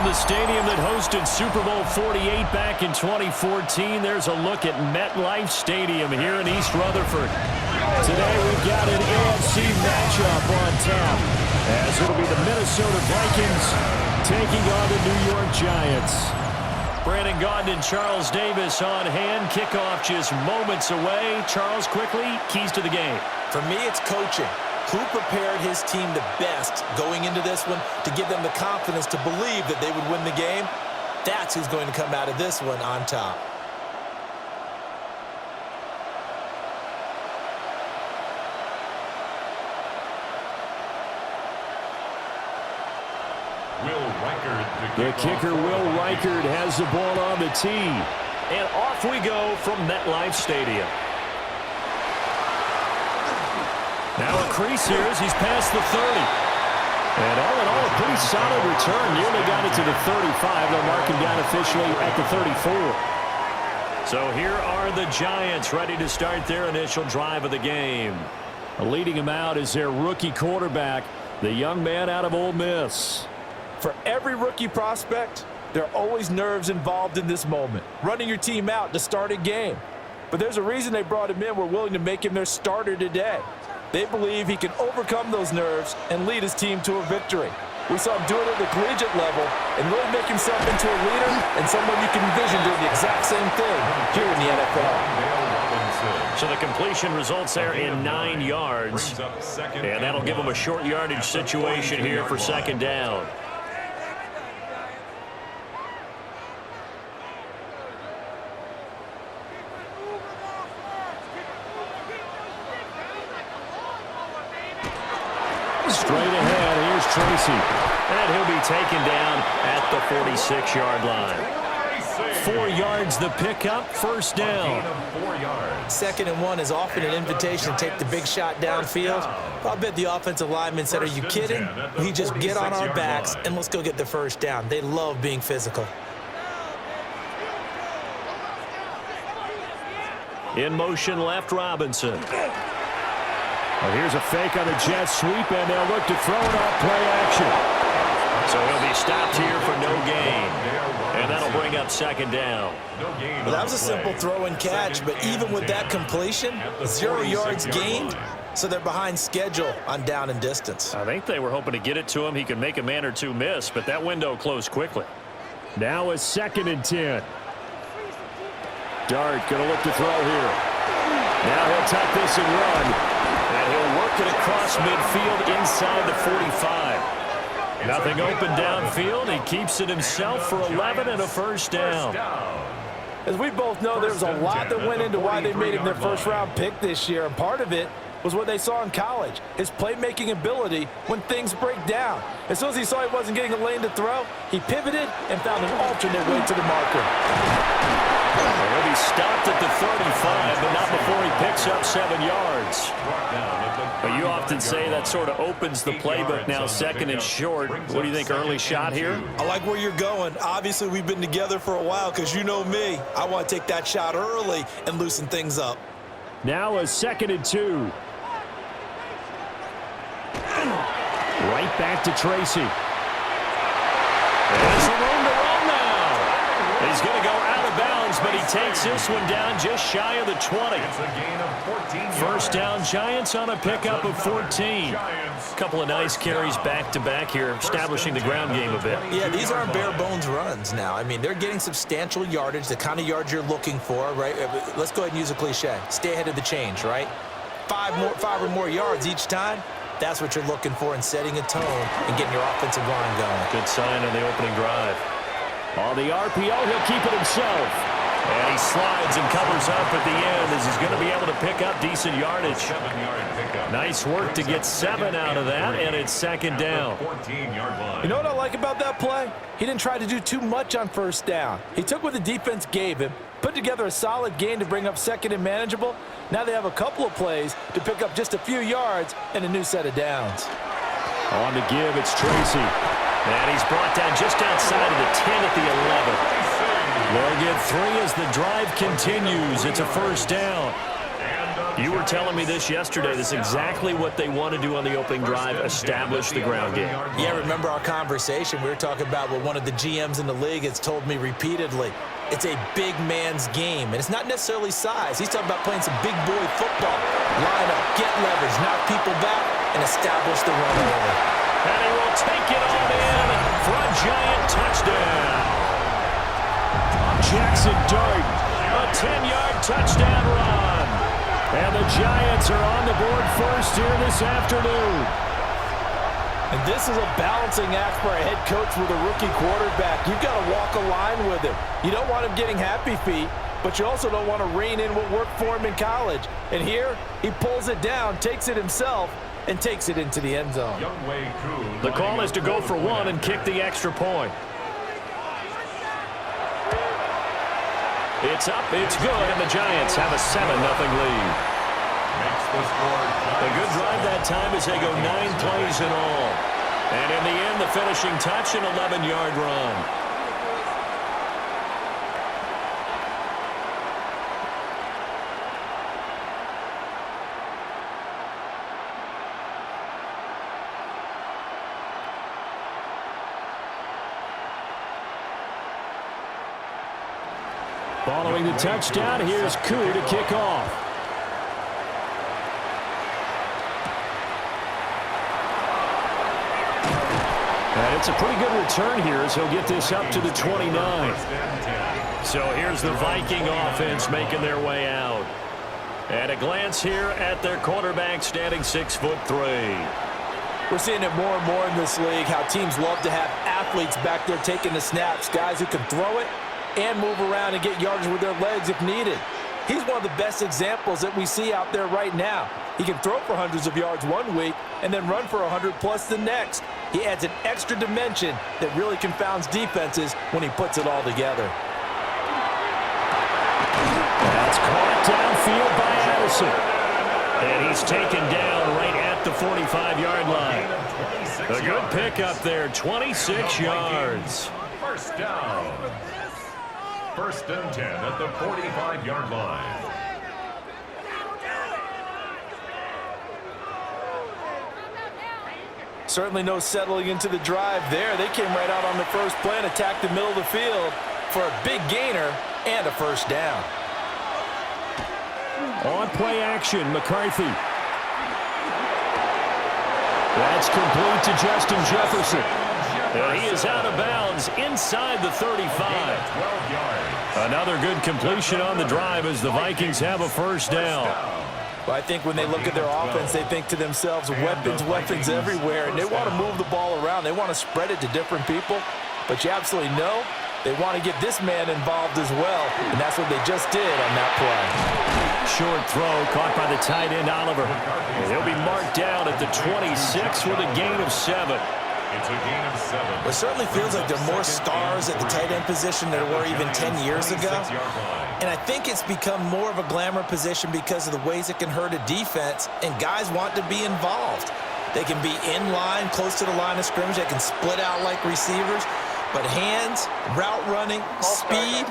From the stadium that hosted Super Bowl 48 back in 2014, there's a look at MetLife Stadium here in East Rutherford. Today we've got an AFC matchup on tap, as it'll be the Minnesota Vikings taking on the New York Giants. Brandon Gaudin and Charles Davis on hand. Kickoff just moments away. Charles, quickly, keys to the game. For me, it's coaching. Who prepared his team the best going into this one to give them the confidence to believe that they would win the game? That's who's going to come out of this one on top. The kicker, Will Reichard, has the ball on the tee. And off we go from MetLife Stadium. Now a crease here as he's past the 30. And all in all, a pretty solid return. Nearly got it to the 35. They'll mark him down officially at the 34. So here are the Giants ready to start their initial drive of the game. Leading him out is their rookie quarterback, the young man out of Ole Miss. For every rookie prospect, there are always nerves involved in this moment. Running your team out to start a game. But there's a reason they brought him in. We're willing to make him their starter today. They believe he can overcome those nerves and lead his team to a victory. We saw him do it at the collegiate level and really make himself into a leader and someone you can envision doing the exact same thing here in the NFL. So the completion results there in 9 yards. And that'll give him a short yardage situation here for second down. Straight ahead, here's Tracy. And he'll be taken down at the 46-yard line. 4 yards the pickup, first down. 4 yards. 2nd and 1 is often an invitation to take the big shot downfield. I bet the offensive lineman said, are you kidding? We just get on our backs and let's go get the first down. They love being physical. In motion left, Robinson. Well, here's a fake on the jet sweep, and they'll look to throw it off play action. So he'll be stopped here for no gain. And that'll bring up second down. Well, that was a simple throw and catch, but even with that completion, 0 yards gained, so they're behind schedule on down and distance. I think they were hoping to get it to him. He could make a man or two miss, but that window closed quickly. Now a 2nd and 10. Dart going to look to throw here. Now he'll tuck this and run. And he'll work it across midfield inside the 45. Nothing open downfield. He keeps it himself for 11 and a first down. As we both know, there's a lot that went into why they made him their first-round pick this year, and part of it was what they saw in college, his playmaking ability when things break down. As soon as he saw he wasn't getting a lane to throw, he pivoted and found an alternate way to the marker. He'll be stopped at the 35, but not before he picks up 7 yards. But you often say that sort of opens the playbook now, 2nd and short. What do you think, early shot here? I like where you're going. Obviously, we've been together for a while because you know me. I want to take that shot early and loosen things up. Now a 2nd and 2. Right back to Tracy. There's a room to run now. He's going to go out of bounds, but he takes this one down just shy of the 20. First down, Giants on a pickup of 14. A couple of nice carries back-to-back here, establishing the ground game a bit. Yeah, these aren't bare-bones runs now. I mean, they're getting substantial yardage, the kind of yards you're looking for, right? Let's go ahead and use a cliche. Stay ahead of the change, right? 5 or more yards each time. That's what you're looking for in setting a tone and getting your offensive line going. Good sign on the opening drive. On the RPO, he'll keep it himself. And he slides and covers up at the end as he's going to be able to pick up decent yardage. 7-yard pickup. Nice work to get 7 out of that, and it's second down. 14-yard line. You know what I like about that play? He didn't try to do too much on first down. He took what the defense gave him, put together a solid gain to bring up second and manageable. Now they have a couple of plays to pick up just a few yards and a new set of downs. On the give, it's Tracy. And he's brought down just outside of the 10 at the 11. They'll get 3 as the drive continues. It's a first down. You were telling me this yesterday. This is exactly what they want to do on the opening drive, establish the ground game. Yeah, remember our conversation? We were talking about what one of the GMs in the league has told me repeatedly. It's a big man's game, and it's not necessarily size. He's talking about playing some big boy football. Line up, get leverage, knock people back, and establish the run early. And he will take it on in for a giant touchdown. Jackson Dart, a 10-yard touchdown run. And the Giants are on the board first here this afternoon. And this is a balancing act for a head coach with a rookie quarterback. You've got to walk a line with him. You don't want him getting happy feet, but you also don't want to rein in what worked for him in college. And here, he pulls it down, takes it himself, and takes it into the end zone. The call is to go for one and kick the extra point. It's up, it's good, and the Giants have a 7-0 lead. A good drive that time as they go 9 plays in all. And in the end, the finishing touch, an 11-yard run. Following the touchdown, here's Koo to kick off. And it's a pretty good return here as he'll get this up to the 29. So here's the Viking offense making their way out. And a glance here at their quarterback standing 6'3". We're seeing it more and more in this league, how teams love to have athletes back there taking the snaps, guys who can throw it and move around and get yardage with their legs if needed. He's one of the best examples that we see out there right now. He can throw for hundreds of yards one week and then run for 100+ the next. He adds an extra dimension that really confounds defenses when he puts it all together. That's caught downfield by Addison. And he's taken down right at the 45-yard line. A good pickup there, 26 yards. First down. First and 10 at the 45-yard line. Certainly no settling into the drive there. They came right out on the first play and attacked the middle of the field for a big gainer and a first down. On play action, McCarthy. That's complete to Justin Jefferson. And he is out of bounds inside the 35. Another good completion on the drive as the Vikings have a first down. Well, I think when they look at their offense, they think to themselves, weapons everywhere, and they want to move the ball around. They want to spread it to different people, but you absolutely know they want to get this man involved as well, and that's what they just did on that play. Short throw caught by the tight end, Oliver. And he'll be marked down at the 26 with a gain of 7. It's a gain of 7. It certainly feels like there are more stars at the tight end position than there were even 10 years ago. And I think it's become more of a glamour position because of the ways it can hurt a defense, and guys want to be involved. They can be in line, close to the line of scrimmage. They can split out like receivers. But hands, route running, speed,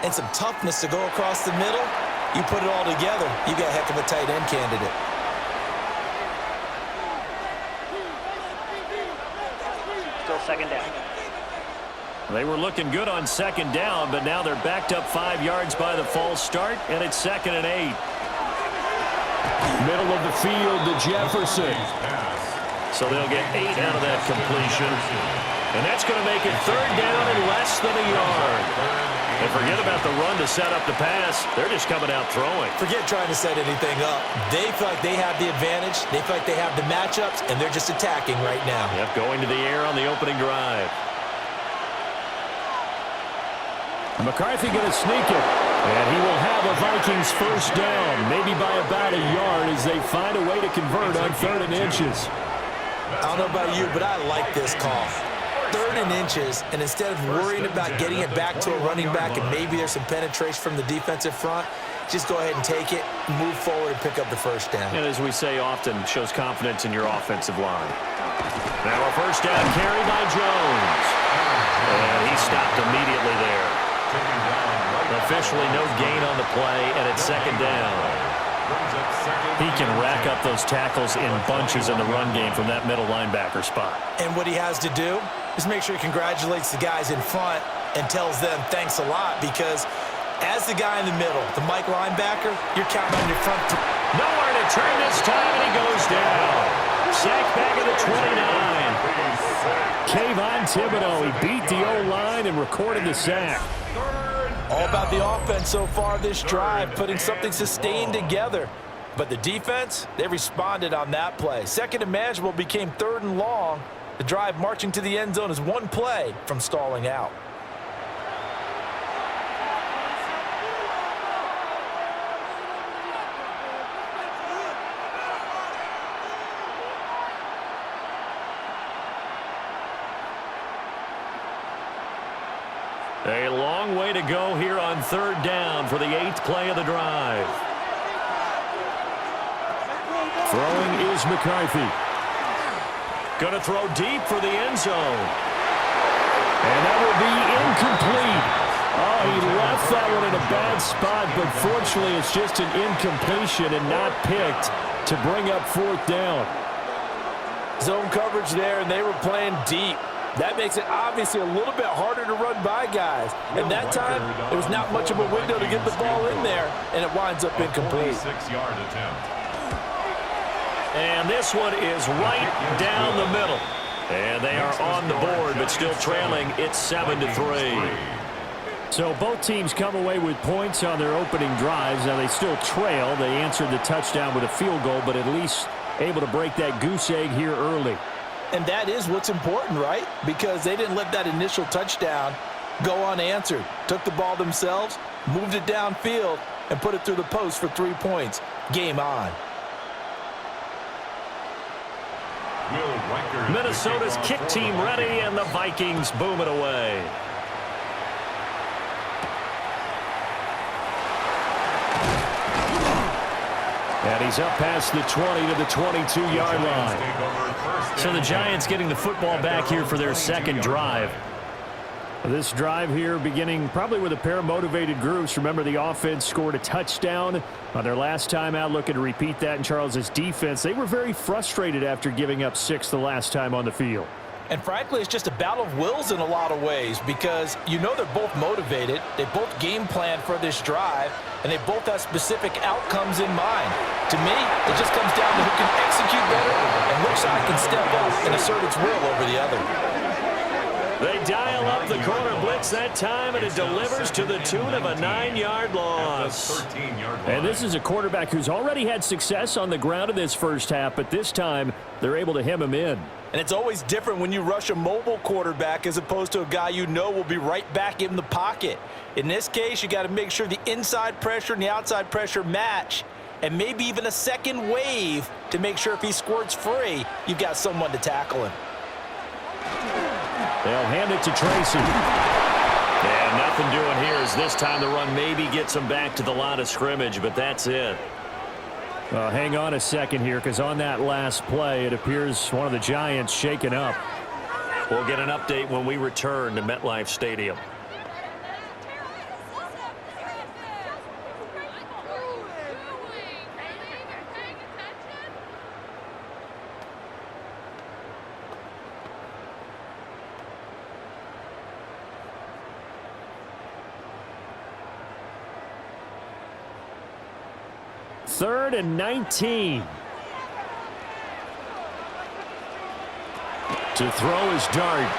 and some toughness to go across the middle, you put it all together, you got a heck of a tight end candidate. Still second down. They were looking good on second down, but now they're backed up 5 yards by the false start, and it's 2nd and 8. Middle of the field to Jefferson. So they'll get 8 out of that completion. And that's going to make it 3rd down and less than a yard. And forget about the run to set up the pass. They're just coming out throwing. Forget trying to set anything up. They feel like they have the advantage. They feel like they have the matchups, and they're just attacking right now. Yep, going to the air on the opening drive. McCarthy going to sneak it. And he will have a Vikings first down, maybe by about a yard as they find a way to convert on 3rd and inches. I don't know about you, but I like this call. 3rd and inches, and instead of worrying about getting it back to a running back and maybe there's some penetration from the defensive front, just go ahead and take it, move forward, and pick up the first down. And as we say often, shows confidence in your offensive line. Now a first down carry by Jones. And he stopped immediately there. Officially no gain on the play, and it's 2nd down. brings up second. He can rack up those tackles in bunches in the run game from that middle linebacker spot. And what he has to do is make sure he congratulates the guys in front and tells them thanks a lot, because as the guy in the middle, the Mike linebacker, you're counting on your front. Nowhere to turn this time, and he goes down. Sacked back at the 29. Kayvon Thibodeau, he beat the O-line and recorded the sack. All about the offense so far this drive, putting something sustained together. But the defense, they responded on that play. Second and manageable became 3rd and long. The drive marching to the end zone is one play from stalling out. A long way to go here on 3rd down for the 8th play of the drive. Throwing is McCarthy. Going to throw deep for the end zone. And that will be incomplete. Oh, he left that one in a bad spot, but fortunately it's just an incompletion and not picked to bring up 4th down. Zone coverage there, and they were playing deep. That makes it obviously a little bit harder to run by guys. And that time, there was not much of a window to get the ball in there, and it winds up incomplete. 46-yard attempt. And this one is right down the middle. And they are on the board, but still trailing. It's 7-3. So both teams come away with points on their opening drives. Now they still trail. They answered the touchdown with a field goal, but at least able to break that goose egg here early. And that is what's important, right? Because they didn't let that initial touchdown go unanswered. Took the ball themselves, moved it downfield, and put it through the post for 3 points. Game on. Minnesota's kick team ready, and the Vikings boom it away. And he's up past the 20 to the 22-yard line. So the Giants getting the football back here for their second drive. This drive here beginning probably with a pair of motivated groups. Remember, the offense scored a touchdown on their last time out, looking to repeat that in Charles's defense. They were very frustrated after giving up 6 the last time on the field. And frankly, it's just a battle of wills in a lot of ways, because you know they're both motivated. They both game plan for this drive, and they both have specific outcomes in mind. To me, it just comes down to who can execute better and which side can step up and assert its will over the other. They dial up the corner blitz that time, and it delivers to the tune of a 9-yard loss. And this is a quarterback who's already had success on the ground in this first half, but this time they're able to hem him in. And it's always different when you rush a mobile quarterback as opposed to a guy you know will be right back in the pocket. In this case, you got to make sure the inside pressure and the outside pressure match, and maybe even a second wave to make sure if he squirts free, you've got someone to tackle him. They'll hand it to Tracy. And nothing doing here as this time the run maybe gets them back to the line of scrimmage, but that's it. Hang on a second here, because on that last play, it appears one of the Giants shaken up. We'll get an update when we return to MetLife Stadium. Third and 19. To throw is Dart.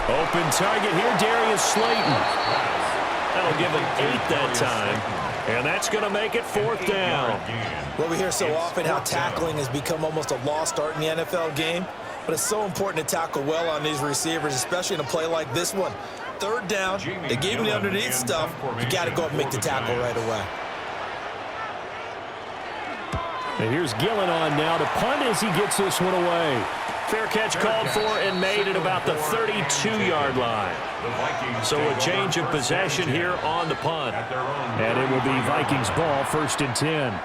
Open target here, Darius Slayton. That'll give him 8 that time. And that's going to make it 4th down. Well, we hear so often how tackling has become almost a lost art in the NFL game. But it's so important to tackle well on these receivers, especially in a play like this one. 3rd down, they gave him the underneath stuff. You got to go up and make the tackle right away. And here's Gillen on now to punt as he gets this one away. Fair catch called for and made at about the 32-yard line. So a change of possession here on the punt. And it will be Vikings ball, 1st and 10.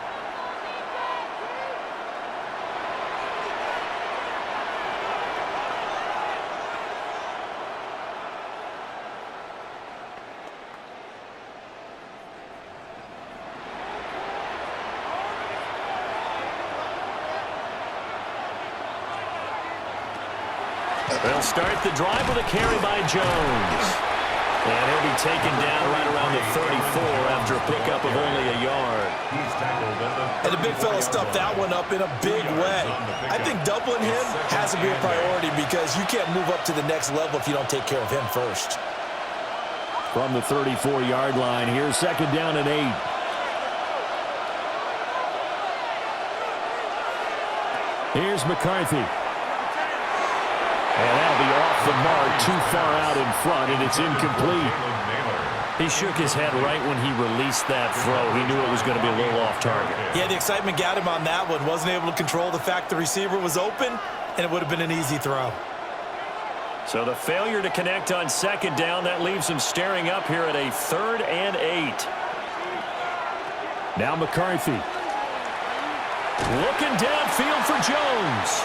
They'll start the drive with a carry by Jones. And he'll be taken down right around the 34 after a pickup of only a yard. And the big fella stuffed that one up in a big way. I think doubling him has to be a priority because you can't move up to the next level if you don't take care of him first. From the 34-yard line, here's second down and 8. Here's McCarthy. And that'll be off the mark, too far out in front, and it's incomplete. He shook his head right when he released that throw. He knew it was going to be a little off target. Yeah, the excitement got him on that one. Wasn't able to control the fact the receiver was open, and it would have been an easy throw. So the failure to connect on second down, that leaves him staring up here at a 3rd and 8. Now McCarthy. Looking downfield for Jones.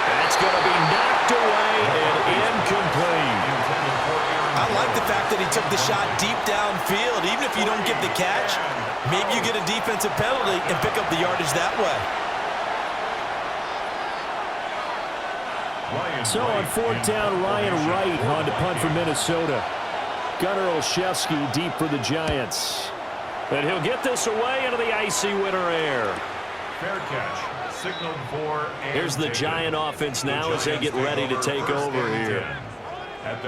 That's going to be knocked away and incomplete. I like the fact that he took the shot deep downfield. Even if you don't get the catch, maybe you get a defensive penalty and pick up the yardage that way. So on 4th down, Ryan Wright on to punt for Minnesota. Gunnar Olszewski deep for the Giants. And he'll get this away into the icy winter air. Fair catch. Signaled for. Here's the Giant offense now as they get ready to take over here.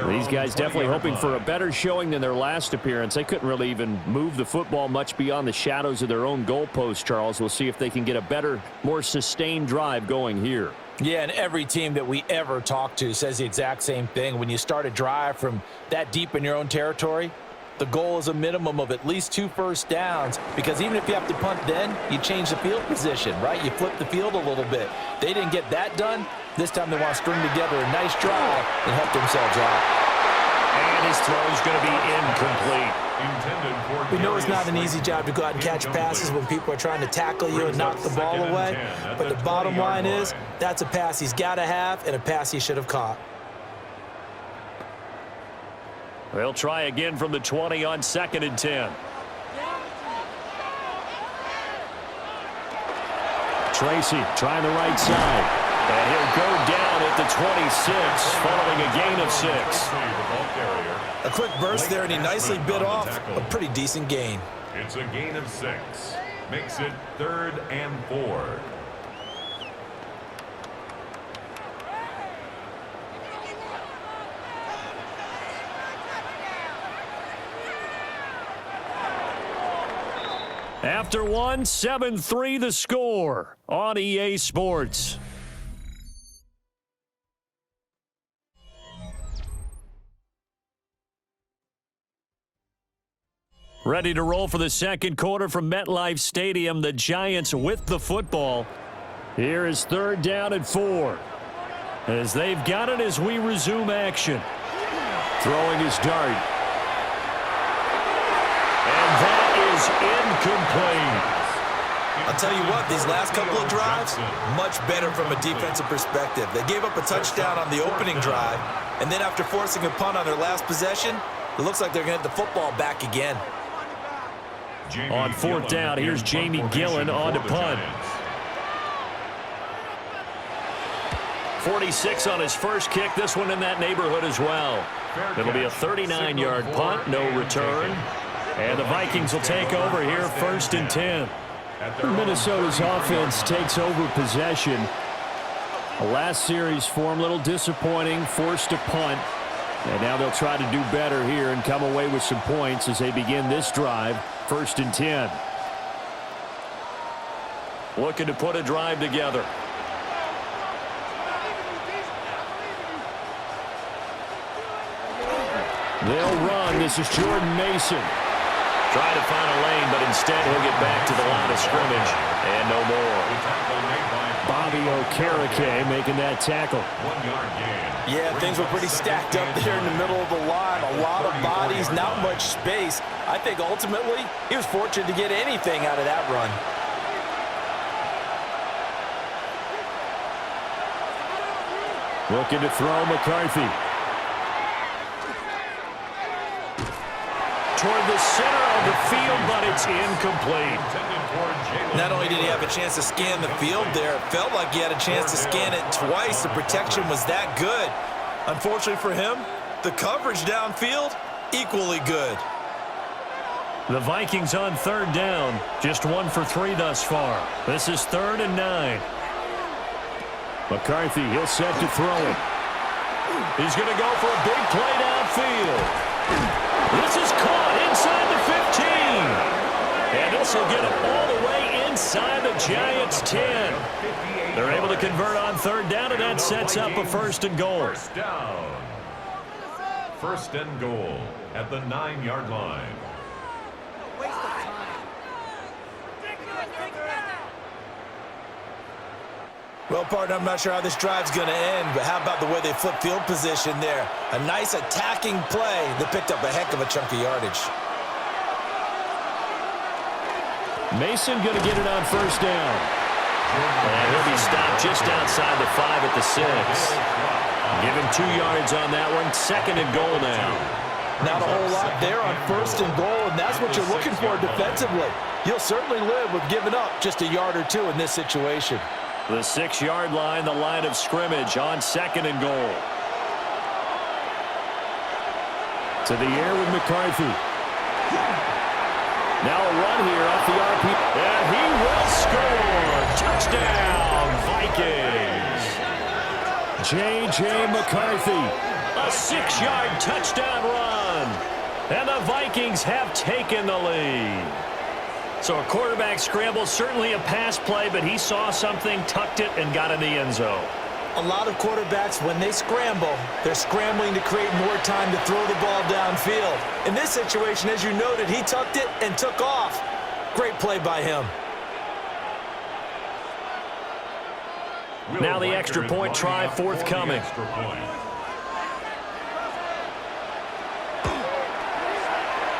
These guys definitely hoping for a better showing than their last appearance. They couldn't really even move the football much beyond the shadows of their own goalpost, Charles. We'll see if they can get a better, more sustained drive going here. Yeah, and every team that we ever talk to says the exact same thing. When you start a drive from that deep in your own territory, the goal is a minimum of at least 2 first downs, because even if you have to punt then, you change the field position, right? You flip the field a little bit. They didn't get that done. This time they want to string together a nice drive and help themselves out. And his throw is going to be incomplete. We know it's not an easy job to go out and catch passes when people are trying to tackle you and knock the ball away. But the bottom line is, that's a pass he's got to have and a pass he should have caught. They'll try again from the 20 on 2nd and 10. Tracy trying the right side. And he'll go down at the 26 following a gain of 6. A quick burst there, and he nicely bit off a pretty decent gain. It's a gain of 6. Makes it 3rd and 4. After one, 7-3 the score on EA Sports. Ready to roll for the second quarter from MetLife Stadium. The Giants with the football. Here is 3rd down and 4. As they've got it as we resume action. Throwing his dart. And that is incomplete. I'll tell you what, these last couple of drives, much better from a defensive perspective. They gave up a touchdown on the opening drive, and then after forcing a punt on their last possession, it looks like they're going to get the football back again. On 4th down, here's Jamie Gillen on to punt. 46 on his first kick, this one in that neighborhood as well. It'll be a 39-yard punt, no return. And the Vikings will take over here, 1st and 10. Minnesota's offense takes over possession. The last series for them, a little disappointing, forced to punt. And now they'll try to do better here and come away with some points as they begin this drive, 1st and 10. Looking to put a drive together. They'll run. This is Jordan Mason. Trying to find a lane, but instead he'll get back to the line of scrimmage. And no more. Bobby Okereke making that tackle. 1 yard gain. Yeah, things were pretty stacked up there in the middle of the line. A lot of bodies, not much space. I think ultimately he was fortunate to get anything out of that run. Looking to throw McCarthy. toward the center of the field, but it's incomplete. Not only did he have a chance to scan the field there, it felt like he had a chance to scan it twice. The protection was that good. Unfortunately for him, the coverage downfield, equally good. The Vikings on third down. Just 1 for 3 thus far. This is 3rd and 9. McCarthy, he'll set to throw it. He's going to go for a big play downfield. This is caught inside the 15. And this will get him all the way inside the Giants' 10. They're able to convert on third down, and that sets up a 1st and goal. First down. 1st and goal at the 9-yard line. Well, partner, I'm not sure how this drive's going to end, but how about the way they flip field position there? A nice attacking play that picked up a heck of a chunk of yardage. Mason going to get it on 1st down. And he'll be stopped just outside the 5 at the 6. Give him 2 yards on that one. 2nd and goal now. Not a whole lot there on 1st and goal, and that's what you're looking for defensively. You'll certainly live with giving up just a yard or 2 in this situation. The 6-yard line, the line of scrimmage on 2nd and goal. To the air with McCarthy. Now a run here off the RP. And he will score. Touchdown, Vikings. J.J. McCarthy. A 6-yard touchdown run. And the Vikings have taken the lead. So a quarterback scramble, certainly a pass play, but he saw something, tucked it, and got in the end zone. A lot of quarterbacks, when they scramble, they're scrambling to create more time to throw the ball downfield. In this situation, as you noted, he tucked it and took off. Great play by him. Now the extra point try forthcoming.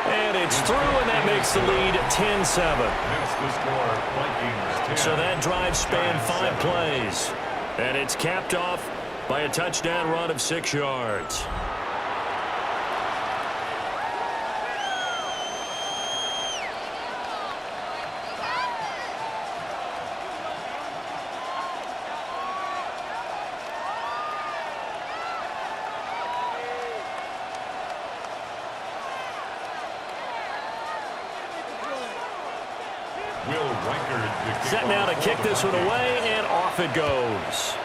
And it's through, and that makes the lead 10-7. So that drive spanned 5 plays. And it's capped off by a touchdown run of 6 yards. Set now to kick this one away, and off it goes.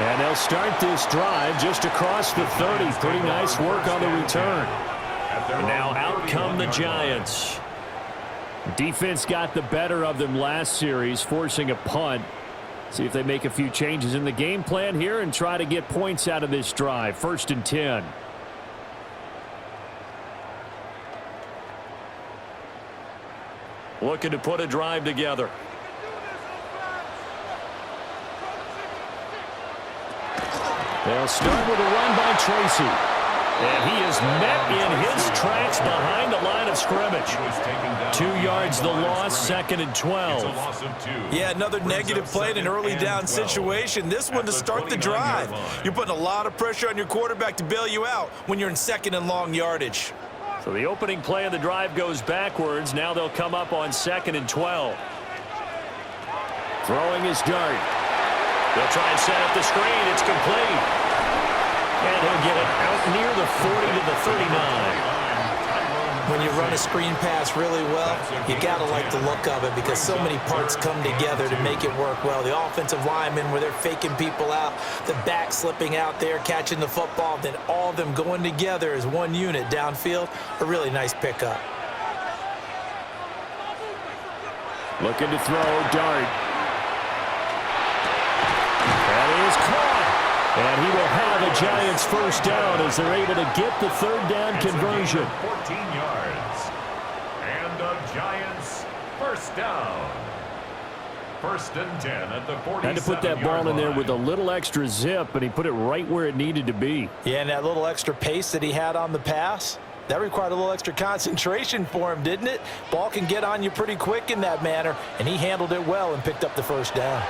And they'll start this drive just across the 30. Pretty nice work on the return. And now out come the Giants. Defense got the better of them last series, forcing a punt. See if they make a few changes in the game plan here and try to get points out of this drive. 1st and 10. Looking to put a drive together. They'll start with a run by Tracy. And he is met in his tracks behind the line of scrimmage. 2 yards the loss, 2nd and 12. Yeah, another negative play in an early down situation. This one to start the drive. You're putting a lot of pressure on your quarterback to bail you out when you're in 2nd and long yardage. So the opening play of the drive goes backwards. Now they'll come up on 2nd and 12. Throwing his dart. They'll try and set up the screen. It's complete. And he'll get it out near the 40 to the 39. When you run a screen pass really well, you got to like the look of it because so many parts come together to make it work well. The offensive linemen where they're faking people out, the back slipping out there, catching the football, then all of them going together as one unit downfield. A really nice pickup. Looking to throw, dart. That is caught. And he will have a Giants 1st down as they're able to get the 3rd down conversion. 14 yards. And the Giants 1st down. 1st and 10 at the 47-yard Had to put that ball in there with a little extra zip, and he put it right where it needed to be. Yeah, and that little extra pace that he had on the pass, that required a little extra concentration for him, didn't it? Ball can get on you pretty quick in that manner, and he handled it well and picked up the 1st down.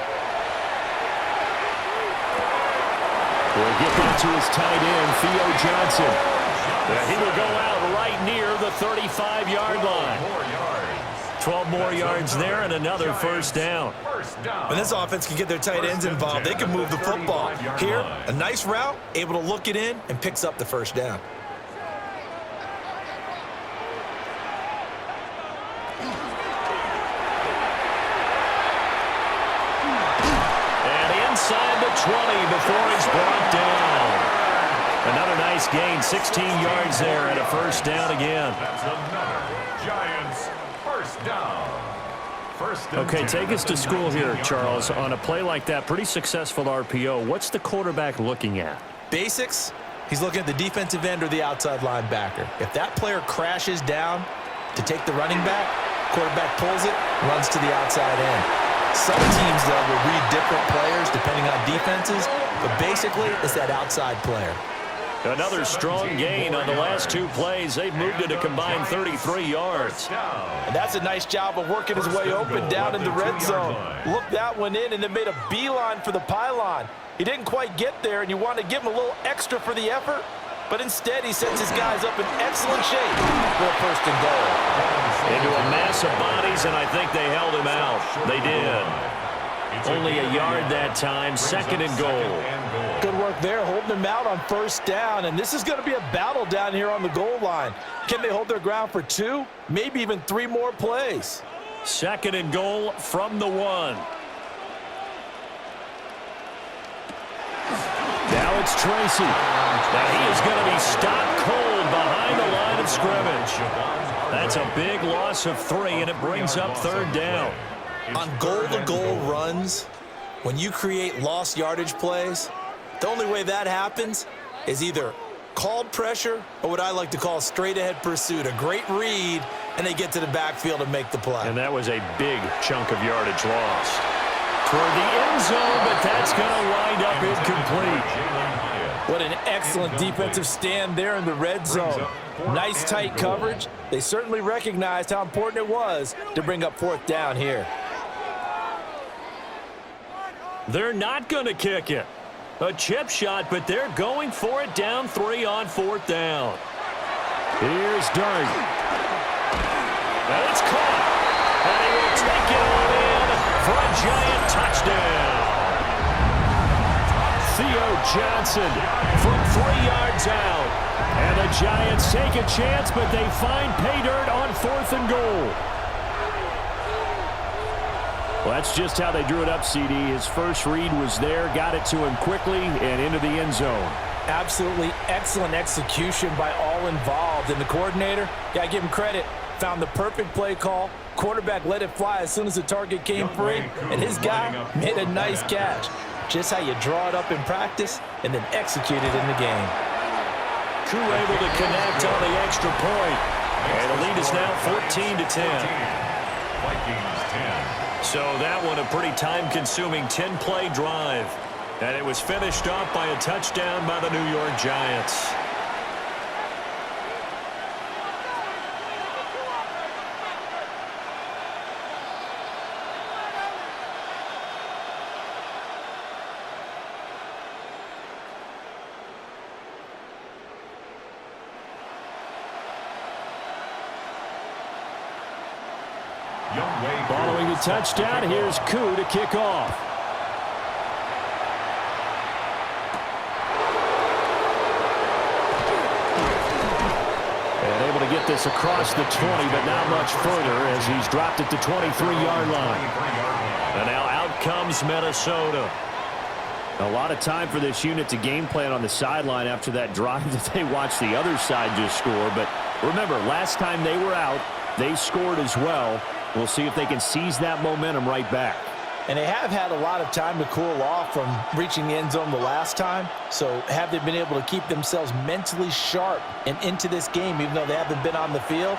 We'll get that to his tight end, Theo Johnson. He will go out right near the 35-yard line. 12 more yards there and another first down. When this offense can get their tight ends involved, they can move the football. Here, a nice route, able to look it in, and picks up the first down. And inside the 20 before he's brought down. Another nice gain, 16 yards there and a first down again. That's another Giants first down. Okay, take us to school here, Charles. On a play like that, pretty successful RPO. What's the quarterback looking at? Basics, he's looking at the defensive end or the outside linebacker. If that player crashes down to take the running back, quarterback pulls it, runs to the outside end. Some teams, though, will read different players depending on defenses, but basically it's that outside player. Another strong gain on the last two plays. They've moved it a combined 33 yards. And that's a nice job of working his way open down in the red zone. Looked that one in and then made a beeline for the pylon. He didn't quite get there, and you want to give him a little extra for the effort, but instead he sets his guys up in excellent shape for a first and goal. Into a mass of bodies, and I think they held him out. They did. Only a yard that time, second and goal. Good work there, holding them out on first down, and this is going to be a battle down here on the goal line. Can they hold their ground for 2, maybe even 3 more plays? Second and goal from the 1. Now it's Tracy. Now he is going to be stopped cold behind the line of scrimmage. That's a big loss of 3, and it brings up third down. On goal-to-goal runs, when you create lost yardage plays, the only way that happens is either called pressure or what I like to call straight-ahead pursuit. A great read, and they get to the backfield and make the play. And that was a big chunk of yardage lost. Toward the end zone, but that's going to wind up incomplete. What an excellent defensive stand there in the red zone. Nice tight coverage. They certainly recognized how important it was to bring up fourth down here. They're not going to kick it. A chip shot, but they're going for it down 3 on fourth down. Here's Dart. And it's caught. And he will take it on in for a Giant touchdown. Theo Johnson from 3 yards out. And the Giants take a chance, but they find pay dirt on fourth and goal. Well, that's just how they drew it up, CD. His first read was there, got it to him quickly, and into the end zone. Absolutely excellent execution by all involved. And the coordinator, got to give him credit, found the perfect play call. Quarterback let it fly as soon as the target came free, and his guy made a nice catch. Just how you draw it up in practice and then execute it in the game. Crew able to connect on the extra point. And the lead is now 14-10. Vikings 10. So that one a pretty time-consuming 10-play drive. And it was finished off by a touchdown by the New York Giants. Following the touchdown, here's Koo to kick off. And able to get this across the 20, but not much further as he's dropped it to 23-yard line. And now out comes Minnesota. A lot of time for this unit to game plan on the sideline after that drive that they watched the other side just score. But remember, last time they were out, they scored as well. We'll see if they can seize that momentum right back. And they have had a lot of time to cool off from reaching the end zone the last time. So have they been able to keep themselves mentally sharp and into this game, even though they haven't been on the field?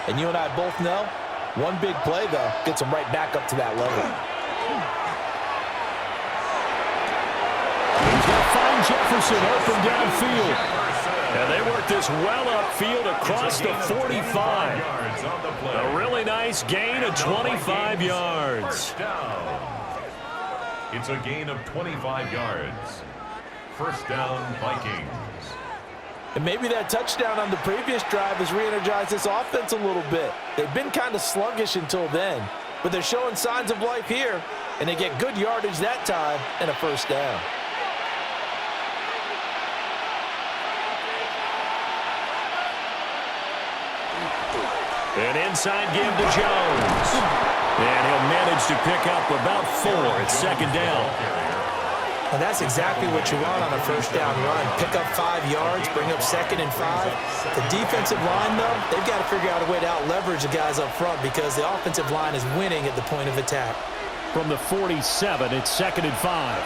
And you and I both know, one big play, though, gets them right back up to that level. He's going to find Jefferson open downfield. And they work this well upfield across the 45. A really nice gain of 25 yards. It's a gain of 25 yards. first down, Vikings. And maybe that touchdown on the previous drive has re-energized this offense a little bit. They've been kind of sluggish until then, but they're showing signs of life here, and they get good yardage that time and a first down. An inside give to Jones. And he'll manage to pick up about 4 at second down. And that's exactly what you want on a first down run. Pick up 5 yards, bring up 2nd and 5. The defensive line, though, they've got to figure out a way to out-leverage the guys up front because the offensive line is winning at the point of attack. From the 47, it's 2nd and 5.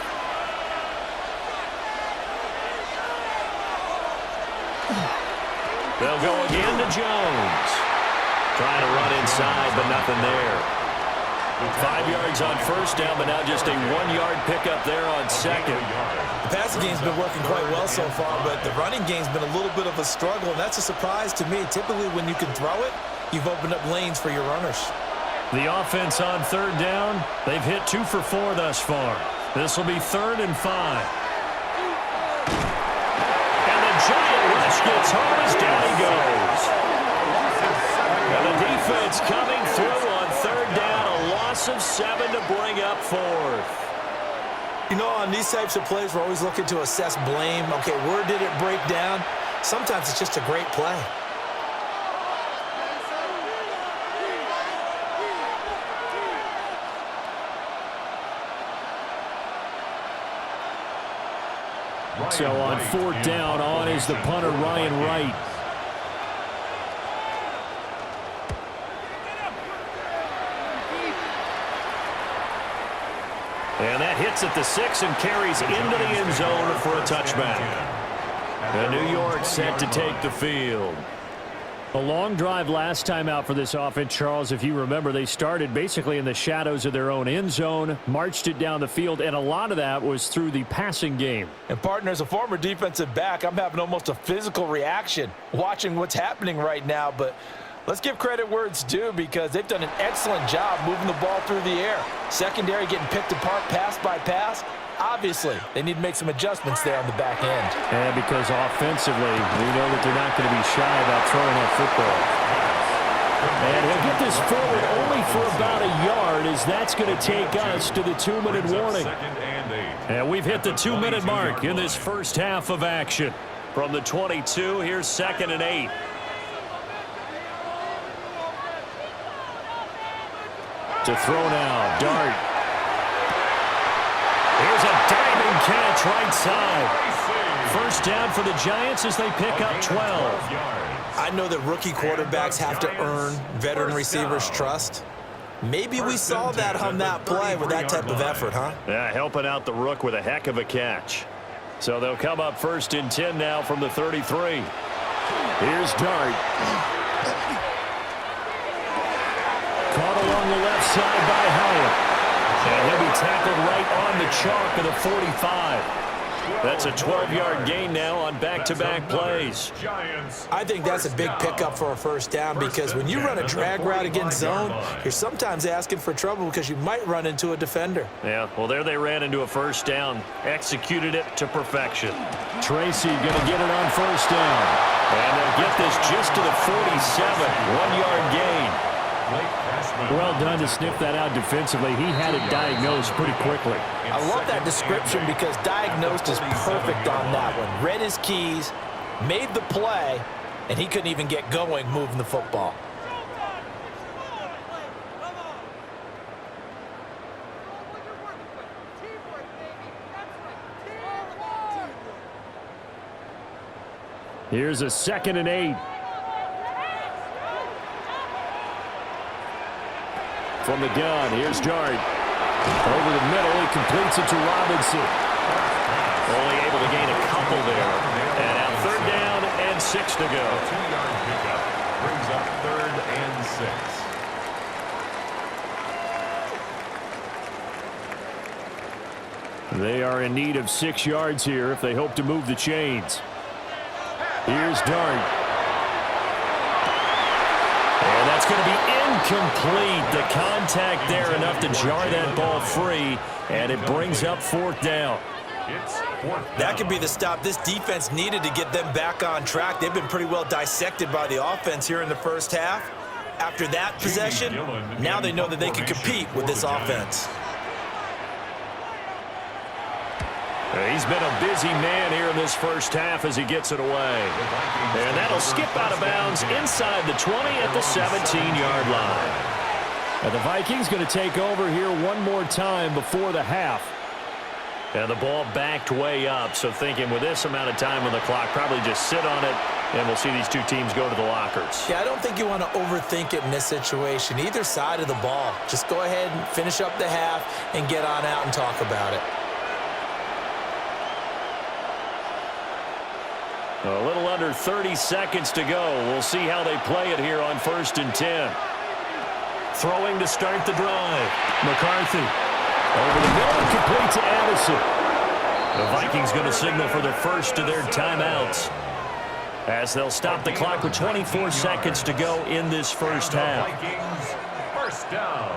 They'll go again to Jones. Trying to run inside, but nothing there. 5 yards on first down, but now just a 1-yard pickup there on second. The passing game's been working quite well so far, but the running game's been a little bit of a struggle, and that's a surprise to me. Typically, when you can throw it, you've opened up lanes for your runners. The offense on third down, they've hit 2 for 4 thus far. This will be 3rd and 5. And the giant rush gets home as down he goes. And the defense coming through on third down, a loss of 7 to bring up 4th. You know, on these types of plays, we're always looking to assess blame. Okay, where did it break down? Sometimes it's just a great play. So on 4th down, on is the punter, Ryan Wright. And that hits at the 6 and carries into the end zone for a touchback. And New York set to take the field. A long drive last time out for this offense, Charles. If you remember, they started basically in the shadows of their own end zone, marched it down the field, and a lot of that was through the passing game. And, partner, as a former defensive back, I'm having almost a physical reaction watching what's happening right now. But let's give credit where it's due because they've done an excellent job moving the ball through the air. Secondary getting picked apart pass by pass. Obviously, they need to make some adjustments there on the back end. And because offensively, we know that they're not going to be shy about throwing that football. And he'll get this forward only for about a yard as that's going to take us to the 2-minute warning. And we've hit the 2-minute mark in this first half of action. From the 22, here's 2nd and 8. To throw now, Dart. Here's a diving catch right side. First down for the Giants as they pick up 12. I know that rookie quarterbacks have to earn veteran receivers' trust. Maybe we saw that on that play with that type of effort, huh? Yeah, helping out the rook with a heck of a catch. So they'll come up 1st and 10 now from the 33. Here's Dart. Caught along the left side by Hyatt. And he'll be tackled right on the chalk of the 45. That's a 12-yard gain now on back-to-back plays. I think that's a big pickup for a first down because when you run a drag route against zone, you're sometimes asking for trouble because you might run into a defender. Yeah, well, there they ran into a first down. Executed it to perfection. Tracy going to get it on first down. And they'll get this just to the 47. 1-yard gain. Well done to sniff that out defensively. He had it diagnosed pretty quickly. I love that description because diagnosed is perfect on that one. Read his keys, made the play, and he couldn't even get going moving the football. Here's a 2nd and 8. From the gun, here's Dart. Over the middle, he completes it to Robinson. Only able to gain a couple there. And now 3rd down and 6 to go. 2-yard pickup brings up 3rd and 6. They are in need of 6 yards here if they hope to move the chains. Here's Dart. And that's going to be incomplete. The contact there enough to jar that ball free, and it brings up 4th down. It's fourth down. That could be the stop this defense needed to get them back on track. They've been pretty well dissected by the offense here in the first half. After that possession, now they know that they can compete with this offense. He's been a busy man here in this first half as he gets it away. And that'll skip out of bounds inside the 20 at the 17-yard line. And the Vikings going to take over here one more time before the half. And the ball backed way up, so thinking with this amount of time on the clock, probably just sit on it, and we'll see these two teams go to the lockers. Yeah, I don't think you want to overthink it in this situation. Either side of the ball. Just go ahead and finish up the half and get on out and talk about it. A little under 30 seconds to go. We'll see how they play it here on 1st and 10. Throwing to start the drive. McCarthy. Over the middle, complete to Addison. The Vikings going to signal for the first of their timeouts, as they'll stop the clock with 24 seconds to go in this first half. Vikings, first down.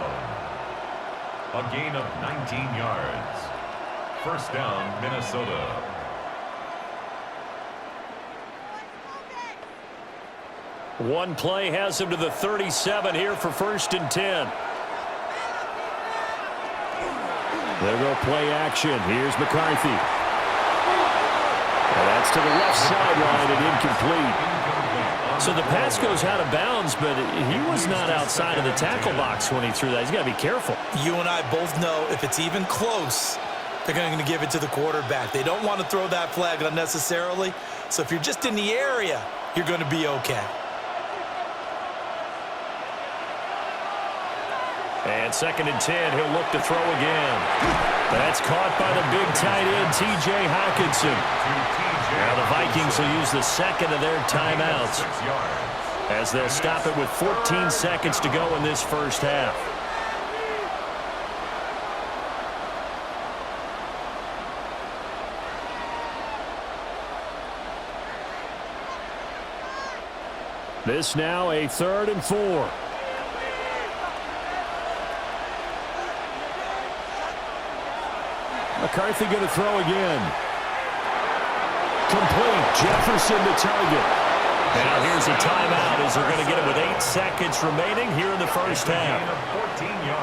A gain of 19 yards. First down, Minnesota. One play has him to the 37 here for 1st and 10. There go play action. Here's McCarthy. And that's to the left sideline and incomplete. So the pass goes out of bounds, but he was not outside of the tackle box when he threw that. He's got to be careful. You and I both know if it's even close, they're going to give it to the quarterback. They don't want to throw that flag unnecessarily. So if you're just in the area, you're going to be okay. And 2nd and 10, he'll look to throw again. That's caught by the big tight end, T.J. Hockenson. Now the Vikings will use the second of their timeouts, as they'll stop it with 14 seconds to go in this first half. This now a 3rd and 4. McCarthy going to throw again. Complete. Jefferson to target. Now here's a timeout as they're going to get it with 8 seconds remaining here in the first half.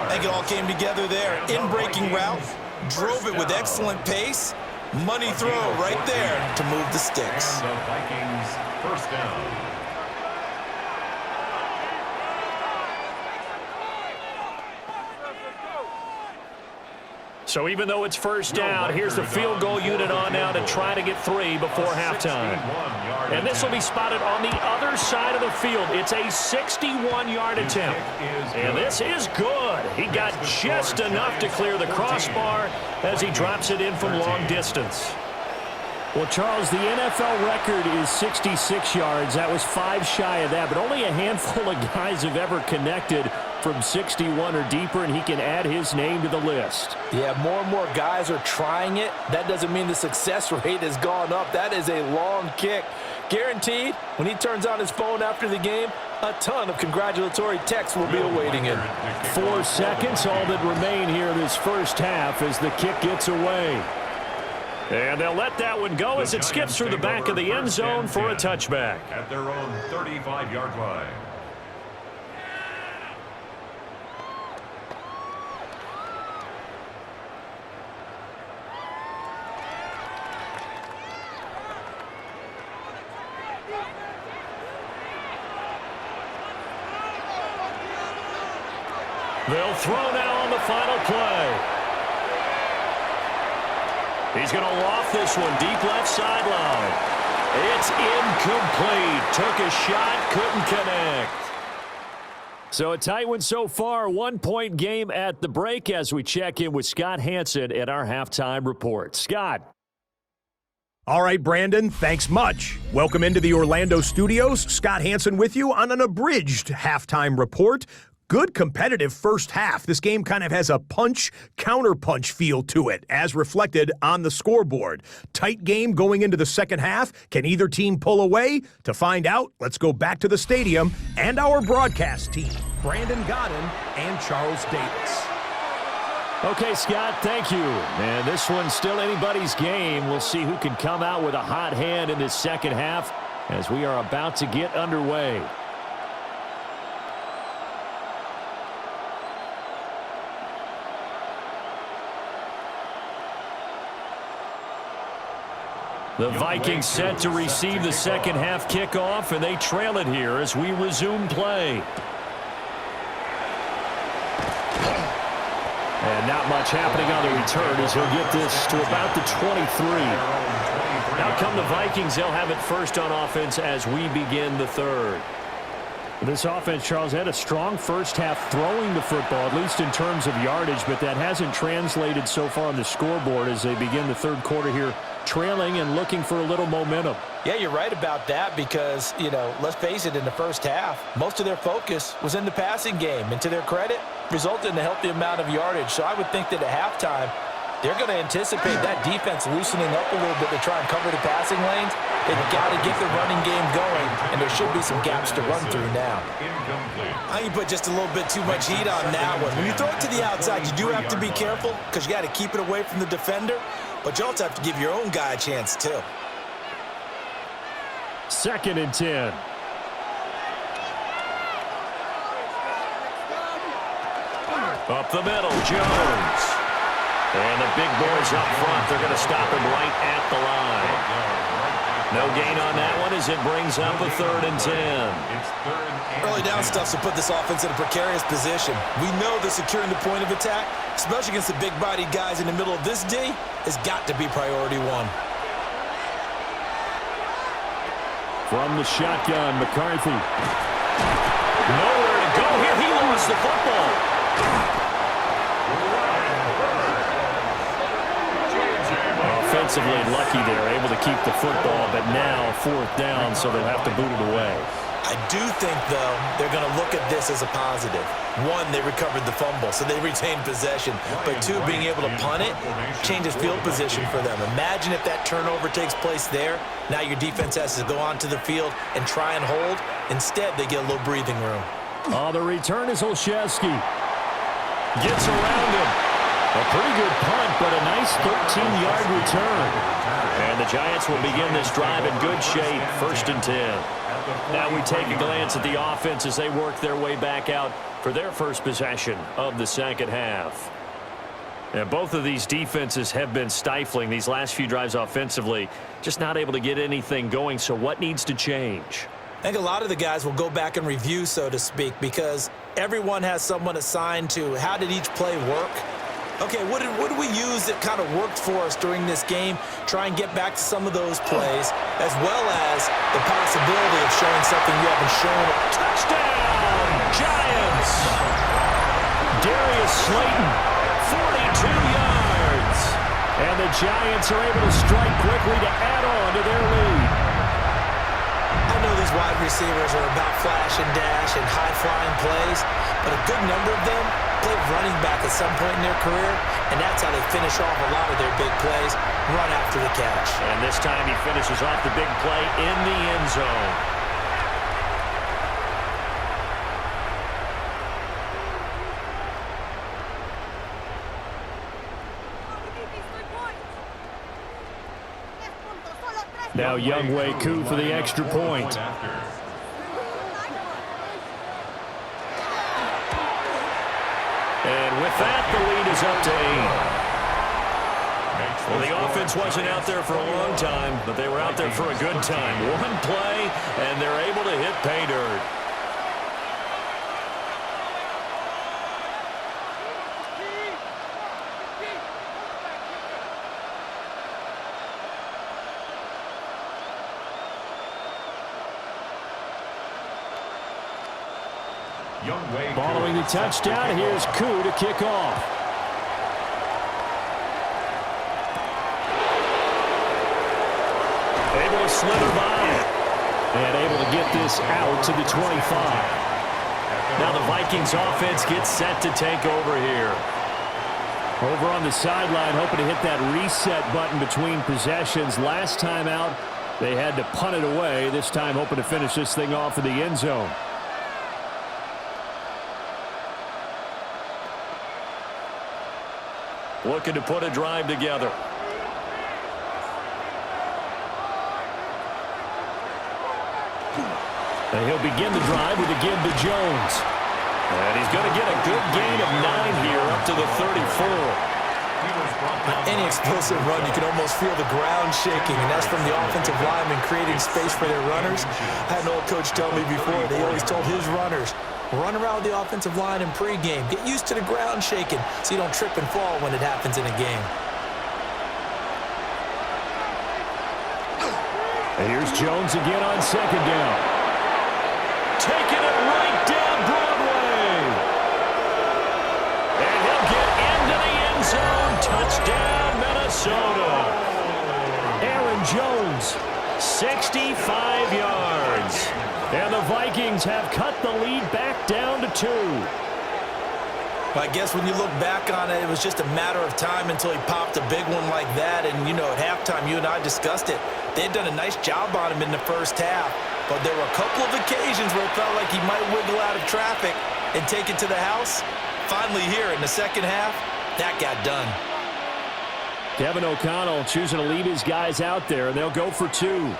I think it all came together there. In-breaking route. Drove it with excellent pace. Money throw right there to move the sticks. And the Vikings, first down. So even though it's first down, here's the field goal unit on now to try to get 3 before halftime. And this will be spotted on the other side of the field. It's a 61-yard attempt. And this is good. He got just enough to clear the crossbar as he drops it in from long distance. Well, Charles, the NFL record is 66 yards. That was 5 shy of that, but only a handful of guys have ever connected from 61 or deeper, and he can add his name to the list. Yeah, more and more guys are trying it. That doesn't mean the success rate has gone up. That is a long kick. Guaranteed, when he turns on his phone after the game, a ton of congratulatory texts will be awaiting him. 4 seconds, all that remain here in this first half as the kick gets away. And they'll let that one go as it skips through the back of the end zone for a touchback. At their own 35-yard line. They'll throw now on the final play. He's going to loft this one deep left sideline. It's incomplete. Took a shot, couldn't connect. So a tight one so far. 1-point game at the break as we check in with Scott Hanson at our halftime report. Scott. All right, Brandon, thanks much. Welcome into the Orlando studios. Scott Hanson with you on an abridged halftime report. Good competitive first half. This game kind of has a punch-counterpunch feel to it, as reflected on the scoreboard. Tight game going into the second half. Can either team pull away? To find out, let's go back to the stadium and our broadcast team, Brandon Godden and Charles Davis. Okay, Scott, thank you. And this one's still anybody's game. We'll see who can come out with a hot hand in this second half as we are about to get underway. The Vikings set to receive the second half kickoff, and they trail it here as we resume play. And not much happening on the return as he'll get this to about the 23. Now come the Vikings. They'll have it first on offense as we begin the third. This offense, Charles, had a strong first half throwing the football, at least in terms of yardage, but that hasn't translated so far on the scoreboard as they begin the third quarter here, trailing and looking for a little momentum. Yeah, you're right about that because, let's face it, in the first half, most of their focus was in the passing game. And to their credit, resulted in a healthy amount of yardage. So I would think that at halftime, they're going to anticipate that defense loosening up a little bit to try and cover the passing lanes. They've got to get the running game going, and there should be some gaps to run through now. I think you put just a little bit too much heat on that one. When you throw it to the outside, you do have to be careful because you got to keep it away from the defender, but you also have to give your own guy a chance too. 2nd and 10. Up the middle, Jones. And the big boys up front, they're going to stop him right at the line. No gain on that one as it brings up a 3rd and 10. Early down stuff to put this offense in a precarious position. We know that securing the point of attack, especially against the big-bodied guys in the middle of this D, has got to be priority one. From the shotgun, McCarthy. Nowhere to go here. He lost the football. Offensively lucky they're able to keep the football, but now 4th down, so they'll have to boot it away. I do think, though, they're going to look at this as a positive. One, they recovered the fumble, so they retained possession. But two, being able to punt it changes field position for them. Imagine if that turnover takes place there. Now your defense has to go onto the field and try and hold. Instead, they get a little breathing room. Oh, the return is Olszewski. Gets around him. A pretty good punt, but a nice 13-yard return. And the Giants will begin this drive in good shape, 1st and 10. Now we take a glance at the offense as they work their way back out for their first possession of the second half. And both of these defenses have been stifling these last few drives offensively, just not able to get anything going. So what needs to change? I think a lot of the guys will go back and review, so to speak, because everyone has someone assigned to how did each play work. Okay, what did we use that kind of worked for us during this game? Try and get back to some of those plays, as well as the possibility of showing something you haven't shown. Touchdown, Giants! Darius Slayton, 42 yards. And the Giants are able to strike quickly to add on to their lead. I know these wide receivers are about flash and dash and high-flying plays, but a good number of them played running back at some point in their career, and that's how they finish off a lot of their big plays, run after the catch. And this time he finishes off the big play in the end zone. Now Younghoe Koo for the extra point. And with that, the lead is up to 8. Well, the offense wasn't out there for a long time, but they were out there for a good time. One play, and they're able to hit pay dirt. Following the touchdown, here's Koo to kick off. Able to slither by it. And able to get this out to the 25. Now the Vikings offense gets set to take over here. Over on the sideline, hoping to hit that reset button between possessions. Last time out, they had to punt it away. This time hoping to finish this thing off in the end zone. looking to put a drive together. And he'll begin the drive with a give to Jones. And he's going to get a good gain of 9 here up to the 34. Any explosive run, you can almost feel the ground shaking, and that's from the offensive linemen creating space for their runners. I had an old coach tell me before, they always told his runners, run around the offensive line in pregame. Get used to the ground shaking so you don't trip and fall when it happens in a game. And here's Jones again on second down. Taking it right down Broadway. And he'll get into the end zone. Touchdown, Minnesota. Aaron Jones, 65 yards. And the Vikings have cut the lead back down to 2. I guess when you look back on it, it was just a matter of time until he popped a big one like that. And, you know, at halftime, you and I discussed it. They'd done a nice job on him in the first half. But there were a couple of occasions where it felt like he might wiggle out of traffic and take it to the house. Finally here in the second half, that got done. Kevin O'Connell choosing to leave his guys out there, and they'll go for 2.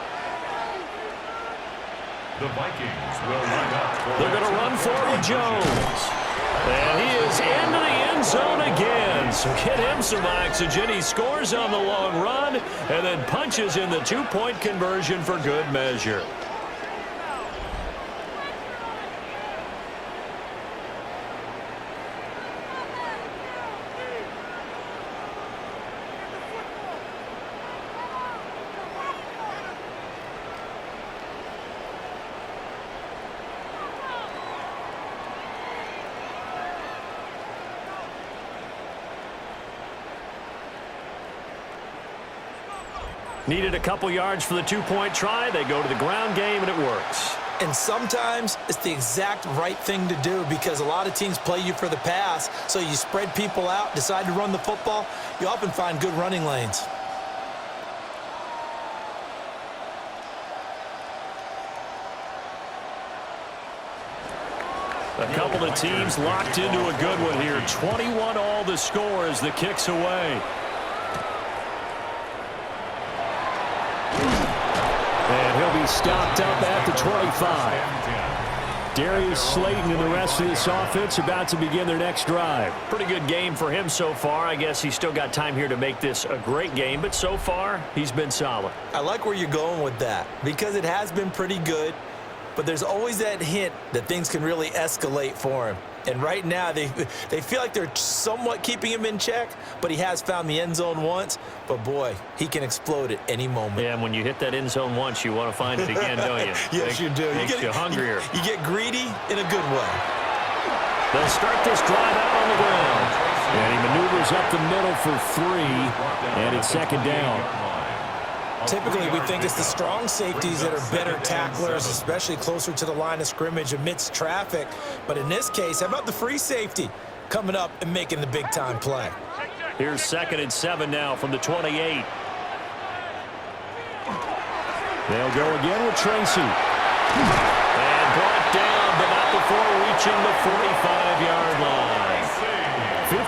The Vikings will line up. They're going to run forward Jones. And he is into the end zone again. So get him some oxygen. He scores on the long run and then punches in the 2-point conversion for good measure. Needed a couple yards for the 2-point try. They go to the ground game, and it works. And sometimes it's the exact right thing to do because a lot of teams play you for the pass, so you spread people out, decide to run the football. You often find good running lanes. A couple of teams locked into a good one here. 21 all the score as the kick's away. And he'll be stopped up at the 25. Darius Slayton and the rest of this offense about to begin their next drive. Pretty good game for him so far. I guess he's still got time here to make this a great game, but so far he's been solid. I like where you're going with that because it has been pretty good, but there's always that hint that things can really escalate for him. And right now, they feel like they're somewhat keeping him in check, but he has found the end zone once. But, boy, he can explode at any moment. Yeah, and when you hit that end zone once, you want to find it again, don't you? Yes, you do. Makes you hungrier. You get greedy in a good way. They'll start this drive out on the ground. And he maneuvers up the middle for 3, and it's second down. Typically, we think it's the strong safeties that are better tacklers, especially closer to the line of scrimmage amidst traffic. But in this case, how about the free safety coming up and making the big-time play? Here's 2nd and 7 now from the 28. They'll go again with Tracy. And brought down, but not before reaching the 45-yard line.